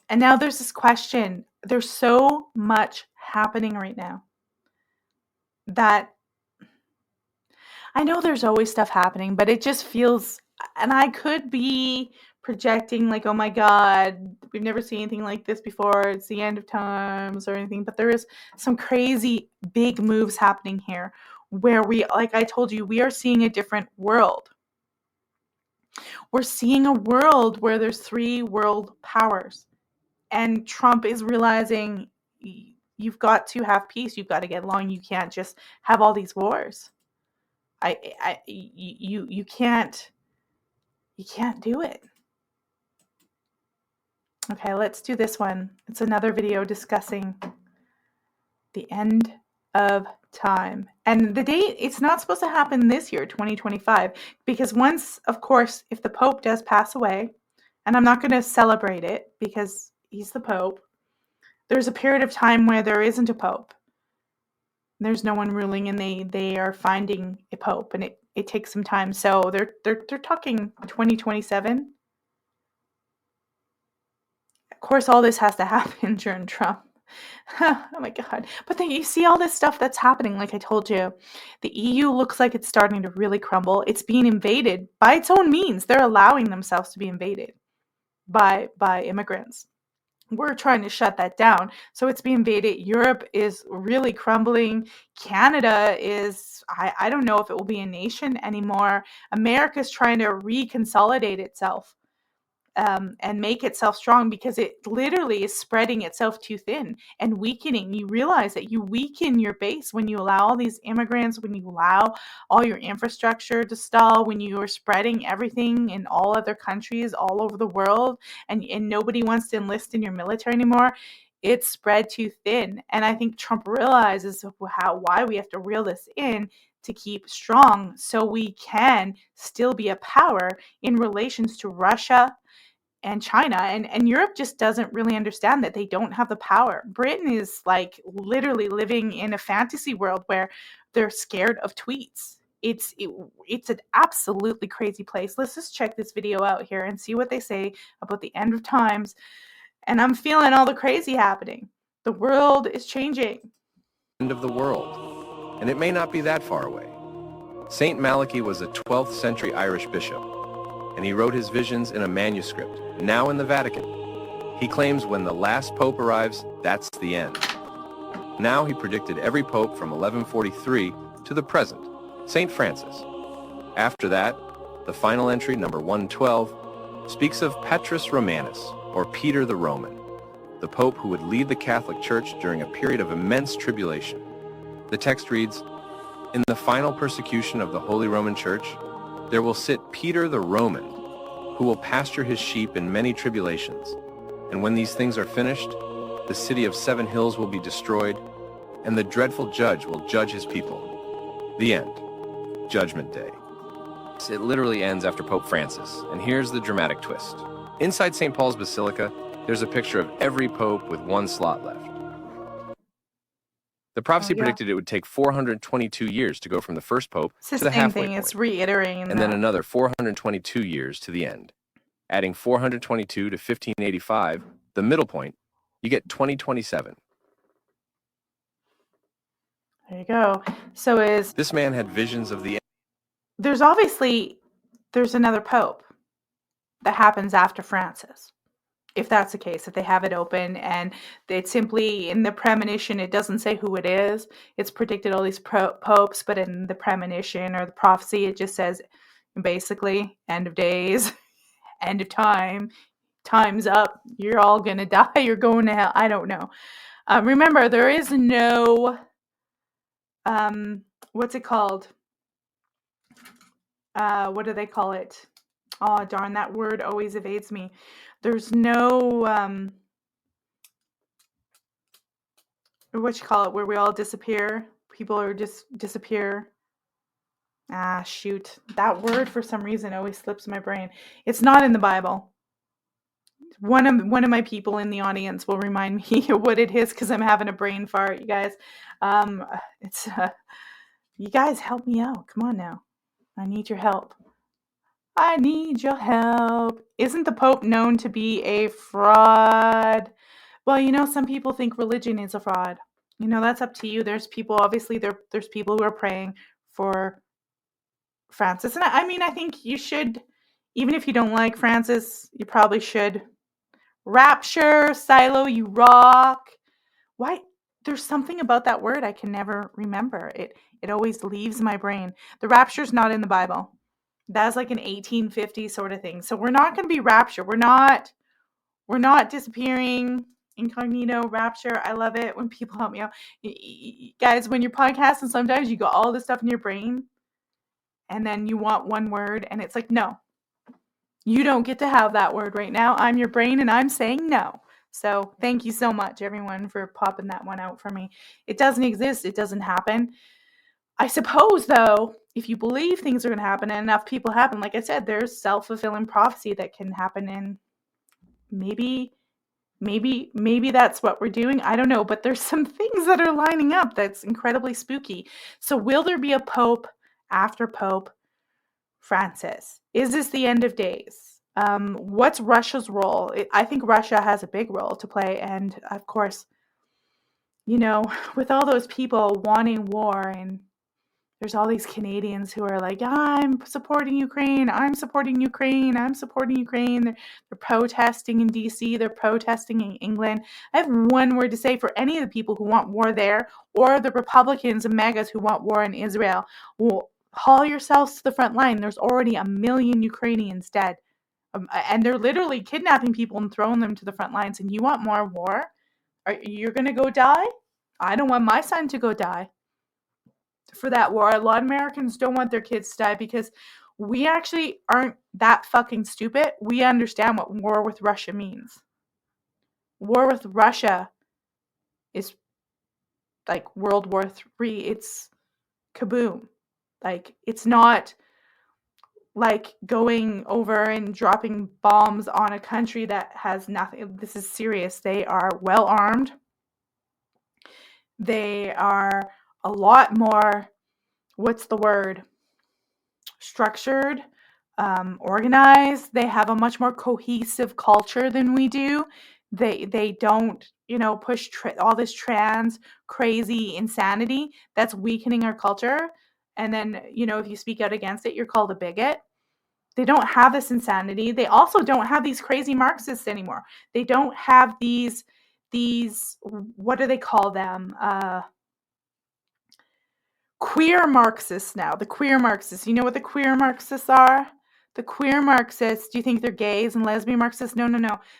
And now there's this question. There's so much happening right now that I know there's always stuff happening, but it just feels, and I could be projecting like, oh my God, we've never seen anything like this before. It's the end of times or anything, but there is some crazy big moves happening here where like I told you, we are seeing a different world. We're seeing a world where there's 3 world powers, and Trump is realizing you've got to have peace. You've got to get along. You can't just have all these wars. You can't do it. Okay, let's do this one. It's another video discussing the end of time. And the date, it's not supposed to happen this year, 2025, because once, of course, if the Pope does pass away, and I'm not going to celebrate it because he's the Pope, there's a period of time where there isn't a Pope. There's no one ruling, and they are finding a Pope, and it takes some time. So they're talking 2027. Of course, all this has to happen during Trump. Oh my God. But then you see all this stuff that's happening, like I told you. The EU looks like it's starting to really crumble. It's being invaded by its own means. They're allowing themselves to be invaded by immigrants. We're trying to shut that down. So it's being invaded. Europe is really crumbling. Canada is, I don't know if it will be a nation anymore. America's trying to reconsolidate itself. And make itself strong, because it literally is spreading itself too thin and weakening. You realize that you weaken your base when you allow all these immigrants, when you allow all your infrastructure to stall, when you are spreading everything in all other countries all over the world, and nobody wants to enlist in your military anymore. It's spread too thin. And I think Trump realizes why we have to reel this in to keep strong, so we can still be a power in relations to Russia and China, and Europe just doesn't really understand that they don't have the power. Britain is like literally living in a fantasy world where they're scared of tweets. It's an absolutely crazy place. Let's just check this video out here and see what they say about the end of times. And I'm feeling all the crazy happening. The world is changing. End of the world, and it may not be that far away. Saint Malachy was a 12th century Irish bishop, and he wrote his visions in a manuscript, now in the Vatican. He claims when the last pope arrives, that's the end. Now he predicted every pope from 1143 to the present, Saint Francis. After that, the final entry, number 112, speaks of Petrus Romanus, or Peter the Roman, the pope who would lead the Catholic Church during a period of immense tribulation. The text reads, "In the final persecution of the Holy Roman Church, there will sit Peter the Roman, who will pasture his sheep in many tribulations. And when these things are finished, the city of 7 hills will be destroyed, and the dreadful judge will judge his people." The end. Judgment Day. It literally ends after Pope Francis, and here's the dramatic twist. Inside St. Paul's Basilica, there's a picture of every pope with one slot left. The prophecy predicted it would take 422 years to go from the first pope It's to the the same halfway thing. point, It's reiterating and then that. another 422 years to the end. Adding 422 to 1585, the middle point, you get 2027. There you go. So This man had visions of the end. there's another pope that happens after Francis. If that's the case, if they have it open and it's simply in the premonition, it doesn't say who it is. It's predicted all these popes, but in the premonition or the prophecy, it just says basically end of days, end of time, time's up. You're all going to die. You're going to hell. I don't know. Remember, there is no, what's it called? What do they call it? Oh, darn, that word always evades me. There's no, what you call it, where we all disappear. People are just disappear. Ah, shoot. That word for some reason always slips my brain. It's not in the Bible. One of my people in the audience will remind me what it is, because I'm having a brain fart, you guys. It's you guys help me out. Come on now. I need your help. I need your help. Isn't the Pope known to be a fraud? Well, some people think religion is a fraud. That's up to you. There's people, obviously, there's people who are praying for Francis. And I mean, I think you should, even if you don't like Francis, you probably should. Rapture, Silo, you rock. Why? There's something about that word I can never remember. It always leaves my brain. The rapture's not in the Bible. That's like an 1850 sort of thing. So we're not going to be rapture. We're not disappearing. Incognito, rapture. I love it when people help me out. Guys, when you're podcasting, sometimes you got all this stuff in your brain and then you want one word and it's like, no, you don't get to have that word right now. I'm your brain and I'm saying no. So thank you so much, everyone, for popping that one out for me. It doesn't exist. It doesn't happen. I suppose, though, if you believe things are going to happen and enough people happen, like I said, there's self-fulfilling prophecy that can happen, and maybe that's what we're doing. I don't know, but there's some things that are lining up that's incredibly spooky. So will there be a pope after Pope Francis? Is this the end of days? What's Russia's role? I think Russia has a big role to play. And of course, with all those people wanting war, and there's all these Canadians who are like, I'm supporting Ukraine, I'm supporting Ukraine, I'm supporting Ukraine. They're protesting in DC, they're protesting in England. I have one word to say for any of the people who want war there, or the Republicans and MAGAs who want war in Israel. Well, haul yourselves to the front line. There's already 1 million Ukrainians dead. And they're literally kidnapping people and throwing them to the front lines. And you want more war? You're going to go die? I don't want my son to go die for that war. A lot of Americans don't want their kids to die because we actually aren't that fucking stupid. We understand what war with Russia means. War with Russia is like World War III. It's kaboom. Like, it's not like going over and dropping bombs on a country that has nothing. This is serious. They are well armed. They are a lot more, what's the word? Structured, organized. They have a much more cohesive culture than we do. They don't, push all this trans crazy insanity that's weakening our culture. And then, if you speak out against it, you're called a bigot. They don't have this insanity. They also don't have these crazy Marxists anymore. They don't have these, what do they call them? Queer Marxists now. The queer Marxists. You know what the queer Marxists are? The queer Marxists, do you think they're gays and lesbian Marxists? No.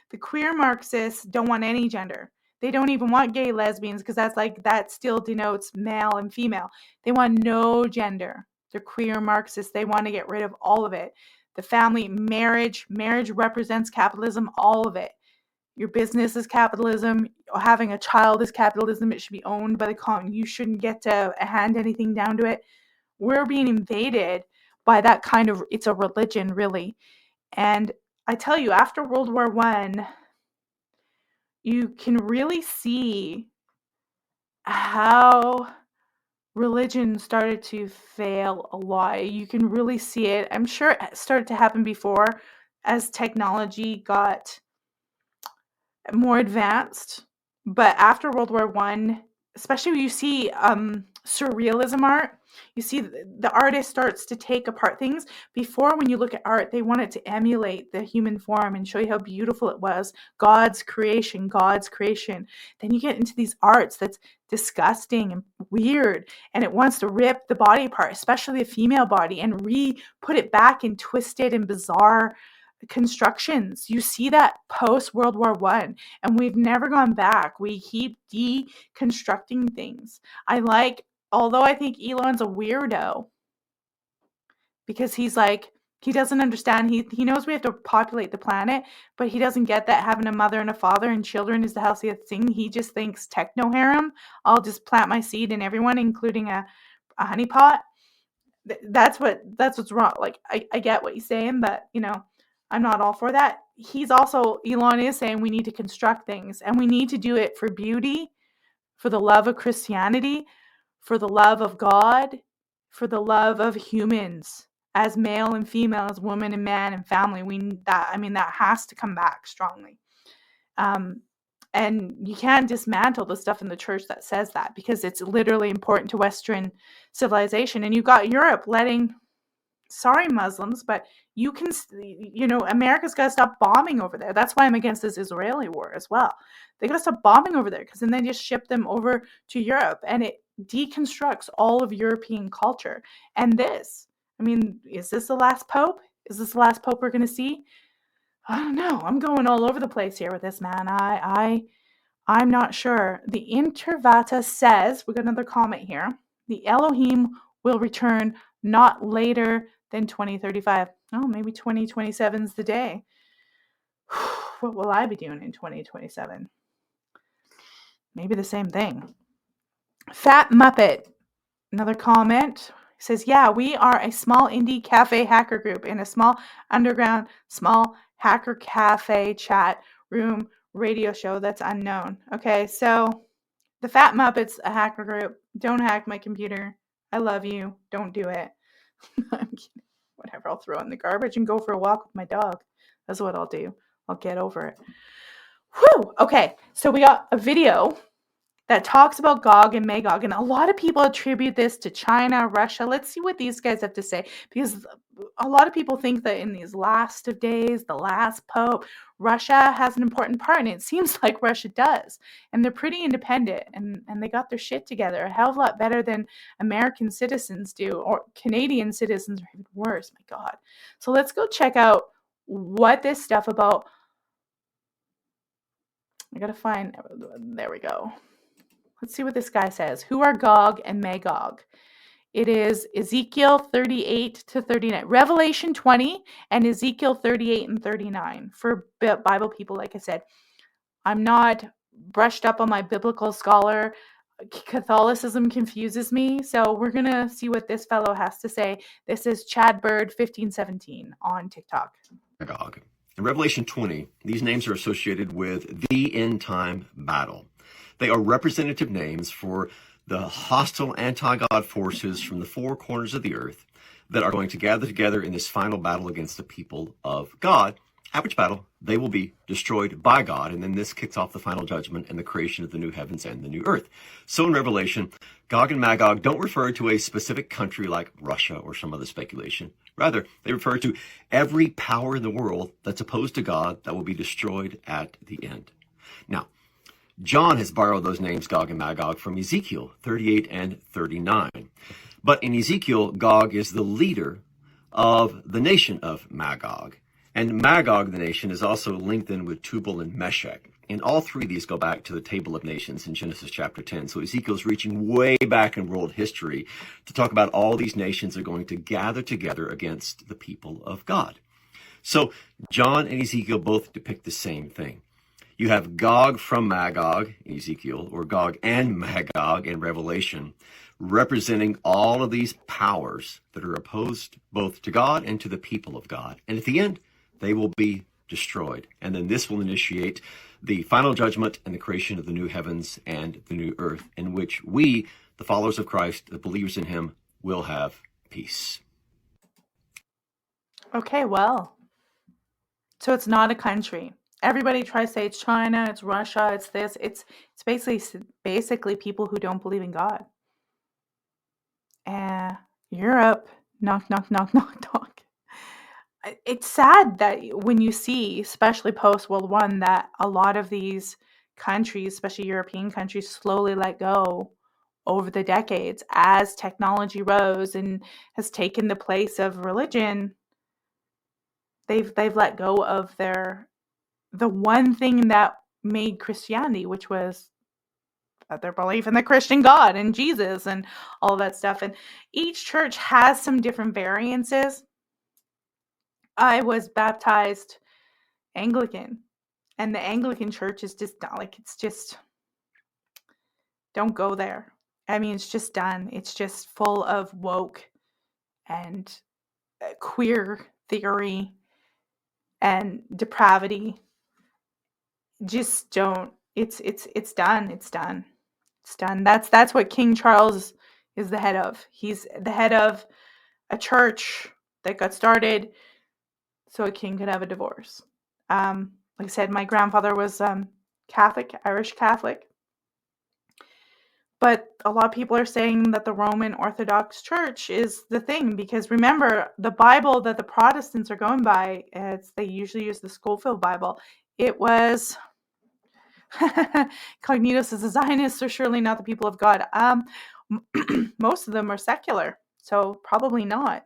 The queer Marxists don't want any gender. They don't even want gay lesbians because that still denotes male and female. They want no gender. They're queer Marxists. They want to get rid of all of it. The family, marriage represents capitalism, all of it. Your business is capitalism. Having a child is capitalism. It should be owned by the common. You shouldn't get to hand anything down to it. We're being invaded by that kind of, it's a religion, really. And I tell you, after World War I, you can really see how religion started to fail a lot. You can really see it. I'm sure it started to happen before as technology got more advanced. But after World War I, especially when you see surrealism art, you see the artist starts to take apart things. Before, when you look at art, they wanted to emulate the human form and show you how beautiful it was. God's creation. Then you get into these arts that's disgusting and weird, and it wants to rip the body apart, especially the female body, and put it back in twisted and bizarre constructions. You see that post World War I, and we've never gone back. We keep deconstructing things. Although I think Elon's a weirdo because he doesn't understand. He knows we have to populate the planet, but he doesn't get that having a mother and a father and children is the healthiest thing. He just thinks techno harem. I'll just plant my seed in everyone, including a honeypot. That's what's wrong. Like, I get what he's saying, but I'm not all for that. Elon is saying we need to construct things, and we need to do it for beauty, for the love of Christianity, for the love of God, for the love of humans as male and female, as woman and man and family. We need that. I mean, that has to come back strongly. And you can't dismantle the stuff in the church that says that, because it's literally important to Western civilization. And you got Europe letting, sorry Muslims, but America's got to stop bombing over there. That's why I'm against this Israeli war as well. They got to stop bombing over there, because then they just ship them over to Europe, and it deconstructs all of European culture. And is this the last pope? Is this the last pope we're going to see? I don't know. I'm going all over the place here with this, man. I'm not sure. The Intervata says, we got another comment here, the Elohim will return not later than 2035. Oh, maybe 2027 is the day. What will I be doing in 2027? Maybe the same thing. Fat Muppet, another comment, says, yeah, we are a small indie cafe hacker group in a small underground, small hacker cafe chat room radio show that's unknown. Okay, so the Fat Muppet's a hacker group. Don't hack my computer. I love you. Don't do it. I'm kidding. Whatever, I'll throw it in the garbage and go for a walk with my dog. That's what I'll do. I'll get over it. Whew. Okay, so we got a video that talks about Gog and Magog, and a lot of people attribute this to China, Russia. Let's see what these guys have to say, because a lot of people think that in these last of days, the last pope, Russia has an important part, and it seems like Russia does. And they're pretty independent, and they got their shit together a hell of a lot better than American citizens do, or Canadian citizens are even worse. My God. So let's go check out what this stuff about. I gotta find, there we go. Let's see what this guy says. Who are Gog and Magog? It is Ezekiel 38 to 39. Revelation 20 and Ezekiel 38 and 39. For Bible people, like I said, I'm not brushed up on my biblical scholar. Catholicism confuses me. So we're going to see what this fellow has to say. This is Chad Bird 1517 on TikTok. Magog. In Revelation 20, these names are associated with the end time battle. They are representative names for the hostile anti-God forces from the four corners of the earth that are going to gather together in this final battle against the people of God, at which battle they will be destroyed by God, and then this kicks off the final judgment and the creation of the new heavens and the new earth. So in Revelation, Gog and Magog don't refer to a specific country like Russia or some other speculation. Rather, they refer to every power in the world that's opposed to God that will be destroyed at the end. Now, John has borrowed those names, Gog and Magog, from Ezekiel 38 and 39. But in Ezekiel, Gog is the leader of the nation of Magog. And Magog, the nation, is also linked in with Tubal and Meshech. And all three of these go back to the Table of Nations in Genesis chapter 10. So Ezekiel's reaching way back in world history to talk about all these nations are going to gather together against the people of God. So John and Ezekiel both depict the same thing. You have Gog from Magog in Ezekiel, or Gog and Magog in Revelation, representing all of these powers that are opposed both to God and to the people of God. And at the end, they will be destroyed. And then this will initiate the final judgment and the creation of the new heavens and the new earth, in which we, the followers of Christ, the believers in him, will have peace. Okay, well, so it's not a country. Everybody tries to say it's China, it's Russia, it's this. It's basically people who don't believe in God. Europe, knock, knock, knock, knock, knock. It's sad that when you see, especially post-World War I, that a lot of these countries, especially European countries, slowly let go over the decades as technology rose and has taken the place of religion. They've let go of the one thing that made Christianity, which was their belief in the Christian God and Jesus and all that stuff. And each church has some different variances. I was baptized Anglican, and the Anglican church is just like, it's just, don't go there. I mean, it's just done. It's just full of woke and queer theory and depravity. Just don't. It's done. It's done. It's done. That's what King Charles is the head of. He's the head of a church that got started so a king could have a divorce. Like I said, my grandfather was Catholic, Irish Catholic. But a lot of people are saying that the Roman Orthodox Church is the thing, because remember, the Bible that the Protestants are going by, they usually use the Schofield Bible. It was Cognitus is a Zionist, so surely not the people of God. Most of them are secular, so probably not.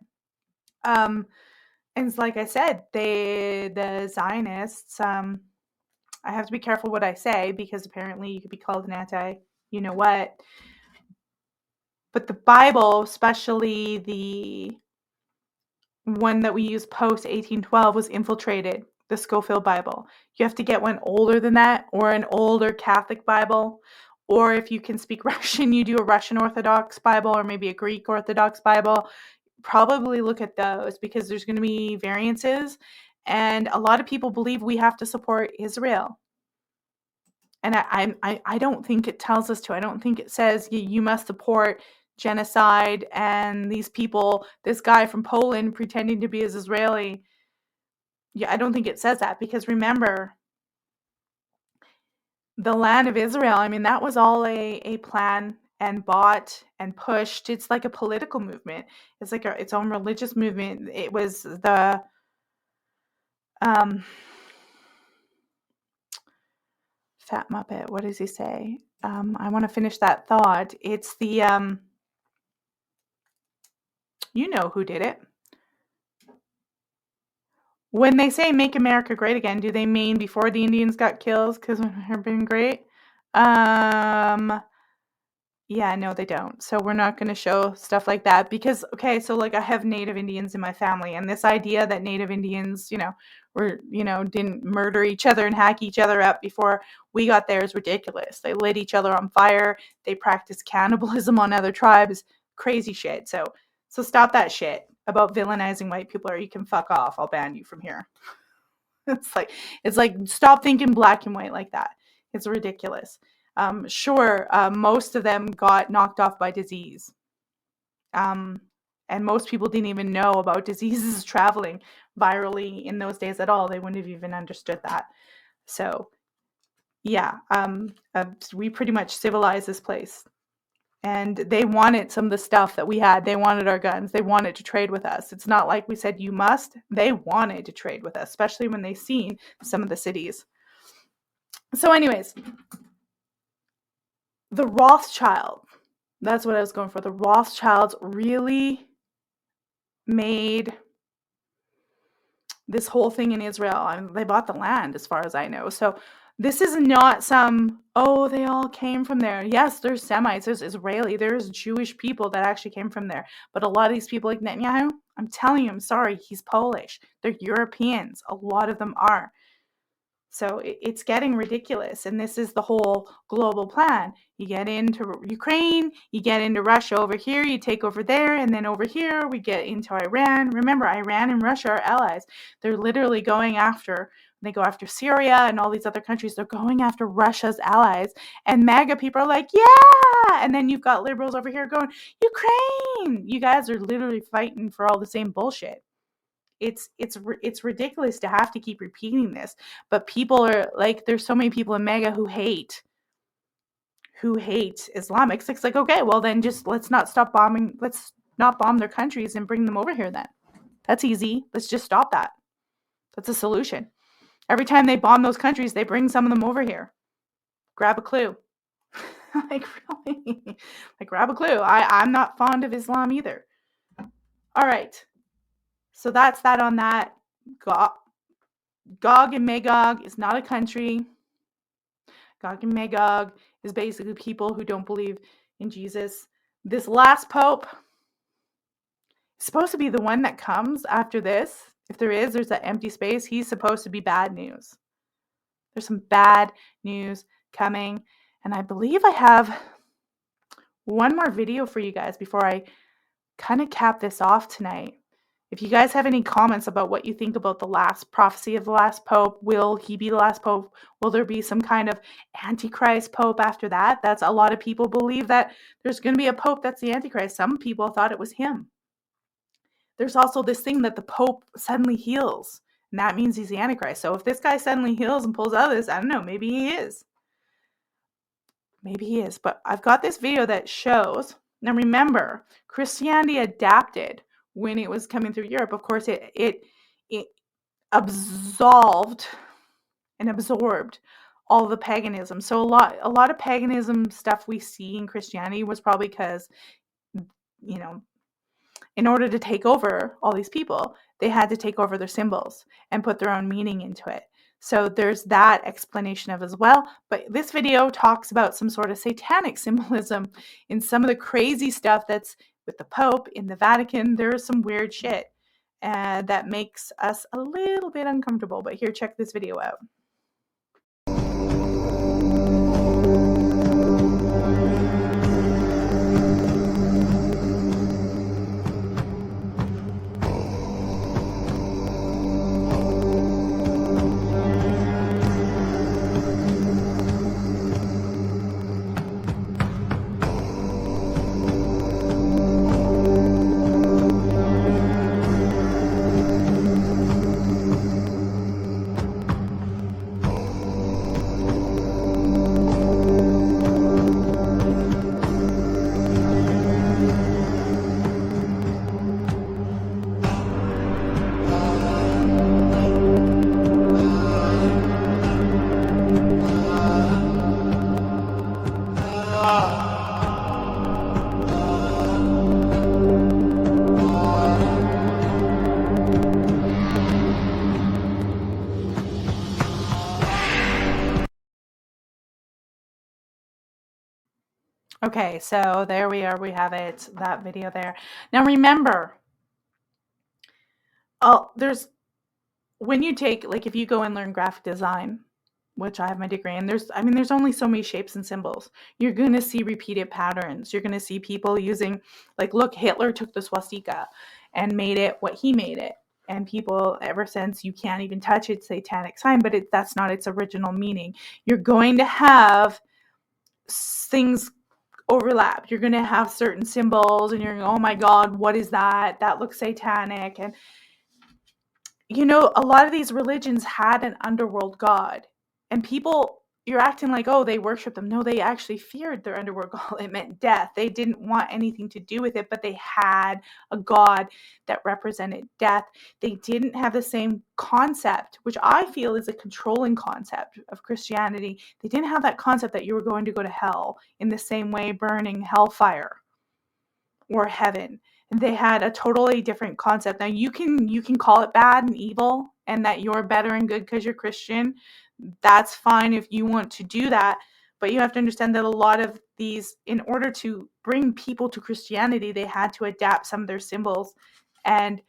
And it's like I said, the Zionists, I have to be careful what I say, because apparently you could be called an anti, you know what. But the Bible, especially the one that we use post 1812, was infiltrated, the Schofield Bible. You have to get one older than that, or an older Catholic Bible. Or if you can speak Russian, you do a Russian Orthodox Bible, or maybe a Greek Orthodox Bible. Probably look at those, because there's going to be variances. And a lot of people believe we have to support Israel. And I don't think it tells us to. I don't think it says you must support genocide and these people, this guy from Poland pretending to be as Israeli. Yeah, I don't think it says that, because remember, the land of Israel, I mean, that was all a plan and bought and pushed. It's like a political movement. It's like its own religious movement. It was the um, Fat Muppet. What does he say? I want to finish that thought. It's the you know who did it. When they say "Make America Great Again," do they mean before the Indians got killed? Because they've been great. Yeah, no, they don't. So we're not going to show stuff like that because, okay, so like I have Native Indians in my family, and this idea that Native Indians, didn't murder each other and hack each other up before we got there is ridiculous. They lit each other on fire. They practiced cannibalism on other tribes. Crazy shit. So stop that shit about villainizing white people, or you can fuck off. I'll ban you from here. It's like stop thinking black and white like that. It's ridiculous. Sure, most of them got knocked off by disease. And most people didn't even know about diseases traveling virally in those days at all. They wouldn't have even understood that. So, yeah, we pretty much civilized this place. And they wanted some of the stuff that we had. They wanted our guns. They wanted to trade with us. It's not like we said, you must. They wanted to trade with us, especially when they seen some of the cities. So anyways, the Rothschild, that's what I was going for. The Rothschilds really made this whole thing in Israel. They bought the land, as far as I know. So this is not some, they all came from there. Yes, there's Semites, there's Israeli, there's Jewish people that actually came from there. But a lot of these people, like Netanyahu, I'm telling you, I'm sorry, he's Polish. They're Europeans. A lot of them are. So it's getting ridiculous. And this is the whole global plan. You get into Ukraine, you get into Russia over here, you take over there, and then over here we get into Iran. Remember, Iran and Russia are allies. They're literally going after, they go after Syria and all these other countries. They're going after Russia's allies. And MAGA people are like, yeah! And then you've got liberals over here going, Ukraine! You guys are literally fighting for all the same bullshit. It's ridiculous to have to keep repeating this, but people are like, there's so many people in MAGA who hate Islamics. It's like, okay, well then let's not bomb their countries and bring them over here then. That's easy. Let's just stop that. That's a solution. Every time they bomb those countries, they bring some of them over here. Grab a clue. Like, really? Like, grab a clue. I'm not fond of Islam either. All right. So that's that on that. Gog and Magog is not a country. Gog and Magog is basically people who don't believe in Jesus. This last pope is supposed to be the one that comes after this. If there's that empty space. He's supposed to be bad news. There's some bad news coming. And I believe I have one more video for you guys before I kind of cap this off tonight. If you guys have any comments about what you think about the last prophecy of the last pope, will he be the last pope? Will there be some kind of antichrist pope after that? That's a lot of people believe that there's going to be a pope that's the antichrist. Some people thought it was him. There's also this thing that the pope suddenly heals, and that means he's the antichrist. So if this guy suddenly heals and pulls out of this, I don't know, maybe he is. Maybe he is. But I've got this video that shows. Now remember, Christianity adapted when it was coming through Europe. Of course, it absolved and absorbed all the paganism. So a lot of paganism stuff we see in Christianity was probably because, in order to take over all these people, they had to take over their symbols and put their own meaning into it. So there's that explanation of as well. But this video talks about some sort of satanic symbolism in some of the crazy stuff that's with the Pope in the Vatican. There's some weird shit that makes us a little bit uncomfortable. But here, check this video out. Okay, so there we are. We have it, that video there. Now remember, when you take, like, if you go and learn graphic design, which I have my degree in, there's only so many shapes and symbols. You're going to see repeated patterns. You're going to see people using, like, look, Hitler took the swastika and made it what he made it. And people, ever since, you can't even touch its satanic sign, but that's not its original meaning. You're going to have things overlap. You're going to have certain symbols and you're going, oh my God, what is that? That looks satanic. And a lot of these religions had an underworld god, and people, you're acting like, oh, they worship them. No, they actually feared their underworld god. It meant death. They didn't want anything to do with it, but they had a god that represented death. They didn't have the same concept, which I feel is a controlling concept of Christianity. They didn't have that concept that you were going to go to hell in the same way, burning hellfire or heaven. They had a totally different concept. Now you can call it bad and evil and that you're better and good because you're Christian. That's fine if you want to do that, but you have to understand that a lot of these, in order to bring people to Christianity, they had to adapt some of their symbols and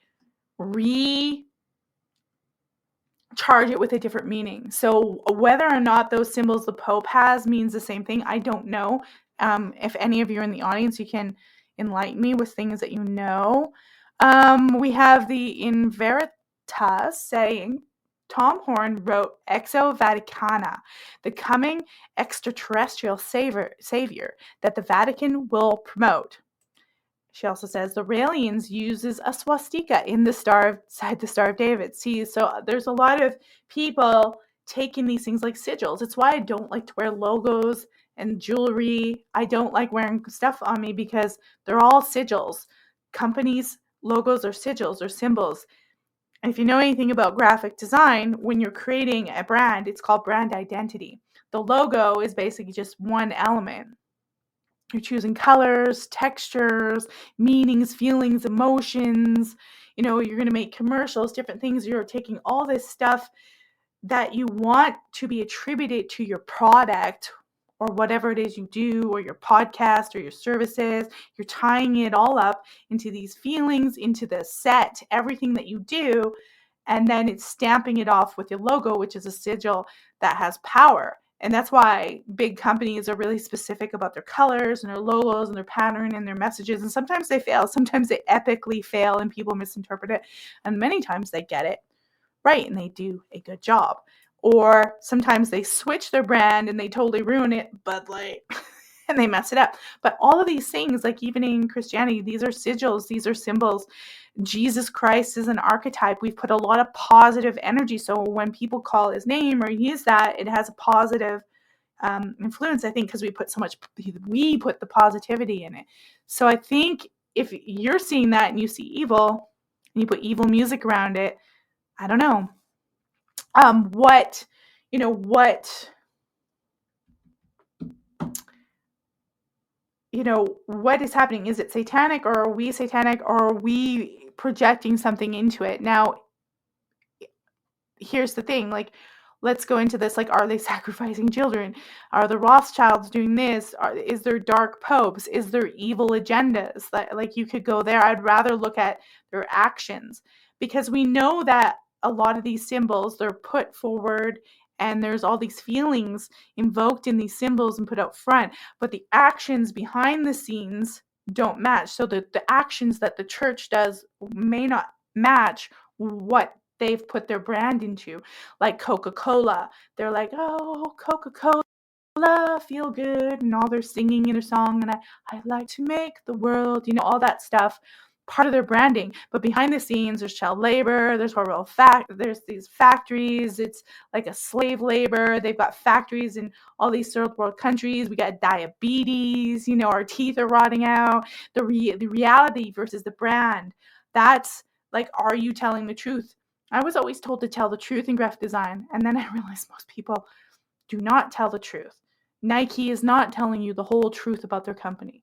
recharge it with a different meaning. So whether or not those symbols the Pope has means the same thing, I don't know. If any of you are in the audience, you can enlighten me with things that you know. We have the In Veritas saying, Tom Horn wrote Exo Vaticana, the coming extraterrestrial savior that the Vatican will promote. She also says the Raelians uses a swastika in the Star of David. See, so there's a lot of people taking these things like sigils. It's why I don't like to wear logos and jewelry. I don't like wearing stuff on me because they're all sigils. Companies' logos are sigils or symbols. And if you know anything about graphic design, when you're creating a brand, it's called brand identity. The logo is basically just one element. You're choosing colors, textures, meanings, feelings, emotions. You're going to make commercials, different things. You're taking all this stuff that you want to be attributed to your product or whatever it is you do, or your podcast or your services. You're tying it all up into these feelings, into the set, everything that you do. And then it's stamping it off with your logo, which is a sigil that has power. And that's why big companies are really specific about their colors and their logos and their pattern and their messages. And sometimes they fail. Sometimes they epically fail and people misinterpret it. And many times they get it right and they do a good job. Or sometimes they switch their brand and they totally ruin it, but and they mess it up. But all of these things, like even in Christianity, these are sigils, these are symbols. Jesus Christ is an archetype. We've put a lot of positive energy. So when people call his name or use that, it has a positive influence, I think, because we put the positivity in it. So I think if you're seeing that and you see evil and you put evil music around it, I don't know. What is happening? Is it satanic, or are we satanic, or are we projecting something into it? Now, here's the thing, let's go into this, are they sacrificing children? Are the Rothschilds doing this? Is there dark popes? Is there evil agendas? You could go there. I'd rather look at their actions, because we know that a lot of these symbols, they're put forward and there's all these feelings invoked in these symbols and put out front, but the actions behind the scenes don't match. So the actions that the church does may not match what they've put their brand into. Like Coca-Cola, they're like, oh, Coca-Cola, feel good, and all they're singing in a song, and I like to make the world, all that stuff, part of their branding. But behind the scenes, there's child labor, there's there's these factories, it's like a slave labor. They've got factories in all these third world countries. We got diabetes, our teeth are rotting out. The reality versus the brand, that's are you telling the truth? I was always told to tell the truth in graphic design, and then I realized most people do not tell the truth. Nike is not telling you the whole truth about their company.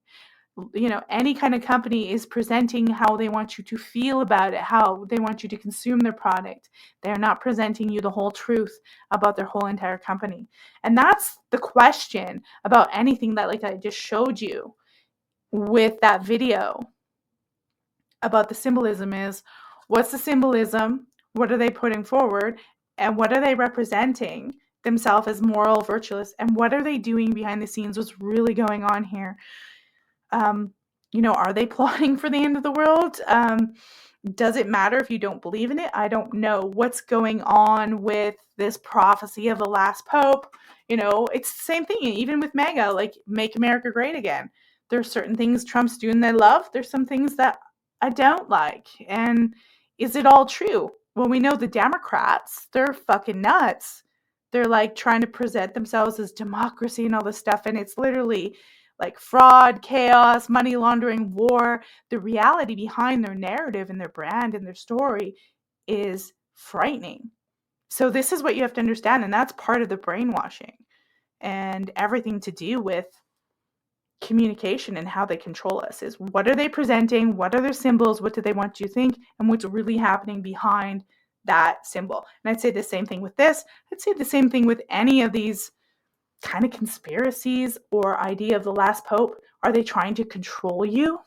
any kind of company is presenting how they want you to feel about it, how they want you to consume their product. They're not presenting you the whole truth about their whole entire company. And that's the question about anything that, like I just showed you with that video about the symbolism is, what's the symbolism? What are they putting forward? And what are they representing themselves as moral, virtuous? And what are they doing behind the scenes? What's really going on here? Are they plotting for the end of the world? Does it matter if you don't believe in it? I don't know what's going on with this prophecy of the last pope. It's the same thing, even with MAGA, like Make America Great Again. There's certain things Trump's doing that I love. There's some things that I don't like. And is it all true? Well, we know the Democrats, they're fucking nuts. They're like trying to present themselves as democracy and all this stuff. And it's literally like fraud, chaos, money laundering, war. The reality behind their narrative and their brand and their story is frightening. So this is what you have to understand, and that's part of the brainwashing and everything to do with communication and how they control us is, what are they presenting? What are their symbols? What do they want you to think? And what's really happening behind that symbol? And I'd say the same thing with this. I'd say the same thing with any of these kind of conspiracies or idea of the last pope. Are they trying to control you?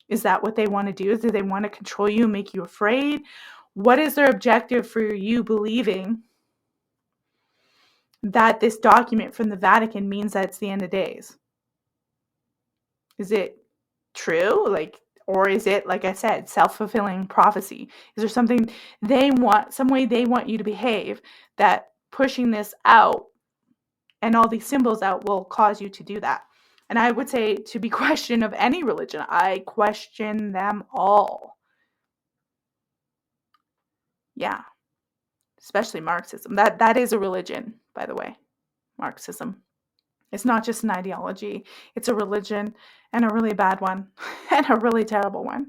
Is that what they want to do? Do they want to control you, make you afraid? What is their objective for you believing that this document from the Vatican means that it's the end of days? Is it true? Or is it, like I said, self-fulfilling prophecy? Is there something some way they want you to behave that pushing this out and all these symbols out will cause you to do that? And I would say, to be questioned of any religion, I question them all. Yeah. Especially Marxism. That is a religion, by the way. Marxism. It's not just an ideology. It's a religion, and a really bad one, and a really terrible one.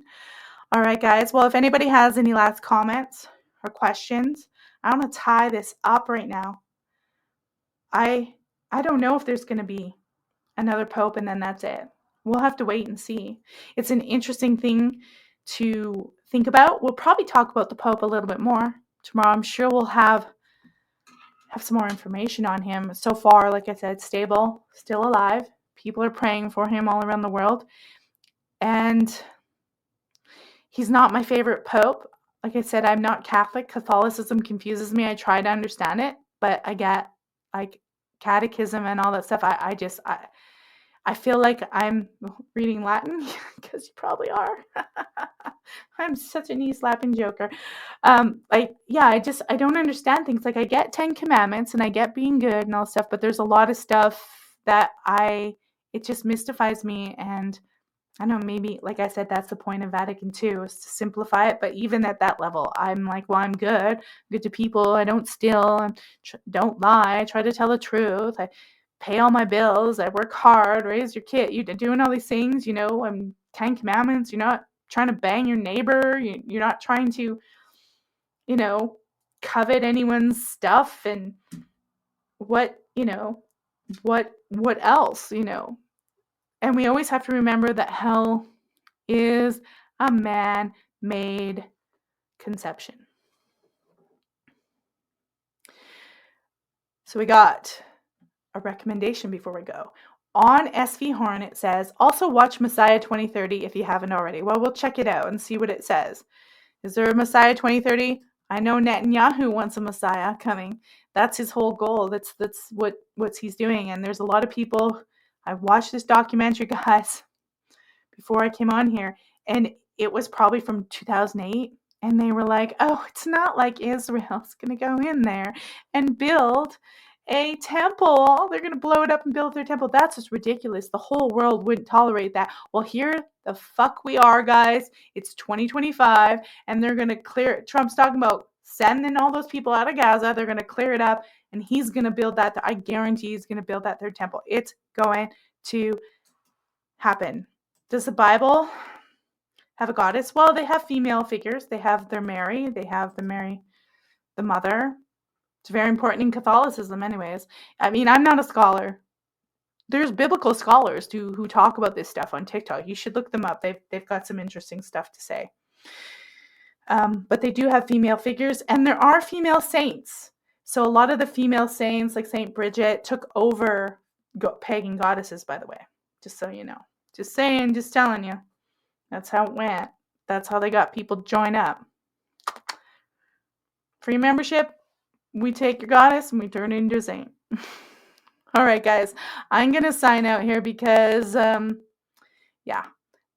All right, guys. Well, if anybody has any last comments or questions, I want to tie this up right now. I don't know if there's going to be another pope and then that's it. We'll have to wait and see. It's an interesting thing to think about. We'll probably talk about the pope a little bit more tomorrow. I'm sure we'll have some more information on him. So far, like I said, stable, still alive. People are praying for him all around the world. And he's not my favorite pope. Like I said, I'm not Catholic. Catholicism confuses me. I try to understand it, but I get like catechism and all that stuff. I feel like I'm reading Latin, because you probably are. I'm such a knee-slapping joker. I don't understand things. Like, I get 10 Commandments and I get being good and all stuff, but there's a lot of stuff that it just mystifies me. And I don't know, maybe, like I said, that's the point of Vatican II, is to simplify it. But even at that level, I'm like, well, I'm good to people. I don't steal, I don't lie. I try to tell the truth. I pay all my bills. I work hard, raise your kid. You're doing all these things, I'm 10 Commandments. You're not trying to bang your neighbor. You're not trying to, covet anyone's stuff. And what else, And we always have to remember that hell is a man-made conception. So we got a recommendation before we go. On SV Horn, it says, also watch Messiah 2030 if you haven't already. Well, we'll check it out and see what it says. Is there a Messiah 2030? I know Netanyahu wants a Messiah coming. That's his whole goal. That's what he's doing. And there's a lot of people. I watched this documentary, guys, before I came on here, and it was probably from 2008. And they were like, oh, it's not like Israel's going to go in there and build a temple. They're going to blow it up and build their temple. That's just ridiculous. The whole world wouldn't tolerate that. Well, here the fuck we are, guys. It's 2025, and they're going to clear it. Trump's talking about sending all those people out of Gaza. They're going to clear it up, and he's going to build that. I guarantee he's going to build that third temple. It's going to happen. Does the Bible have a goddess? Well, they have female figures. They have their Mary. They have the mother. It's very important in Catholicism anyways. I mean, I'm not a scholar. there's biblical scholars who talk about this stuff on TikTok. You should look them up. They've got some interesting stuff to say. But they do have female figures, and there are female saints. So a lot of the female saints, like Saint Bridget, took over pagan goddesses, by the way, just so you know. Just saying, just telling you. That's how it went. That's how they got people to join up. Free membership, we take your goddess and we turn it into a saint. All right, guys, I'm going to sign out here because, yeah,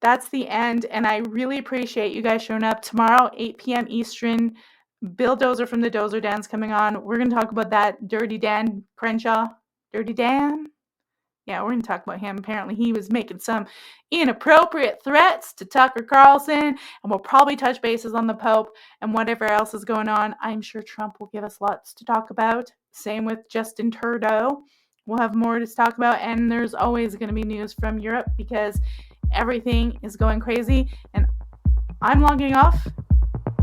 that's the end. And I really appreciate you guys showing up. Tomorrow, 8 p.m. Eastern, Bill Dozer from the Dozer Dan's coming on. We're going to talk about that Dirty Dan Crenshaw. Dirty Dan? Yeah, we're going to talk about him. Apparently, he was making some inappropriate threats to Tucker Carlson, and we'll probably touch bases on the Pope and whatever else is going on. I'm sure Trump will give us lots to talk about. Same with Justin Trudeau. We'll have more to talk about, and there's always going to be news from Europe because everything is going crazy, and I'm logging off,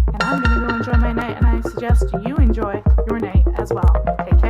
and I'm going to go enjoy my night, and I suggest you enjoy your night as well. Take care.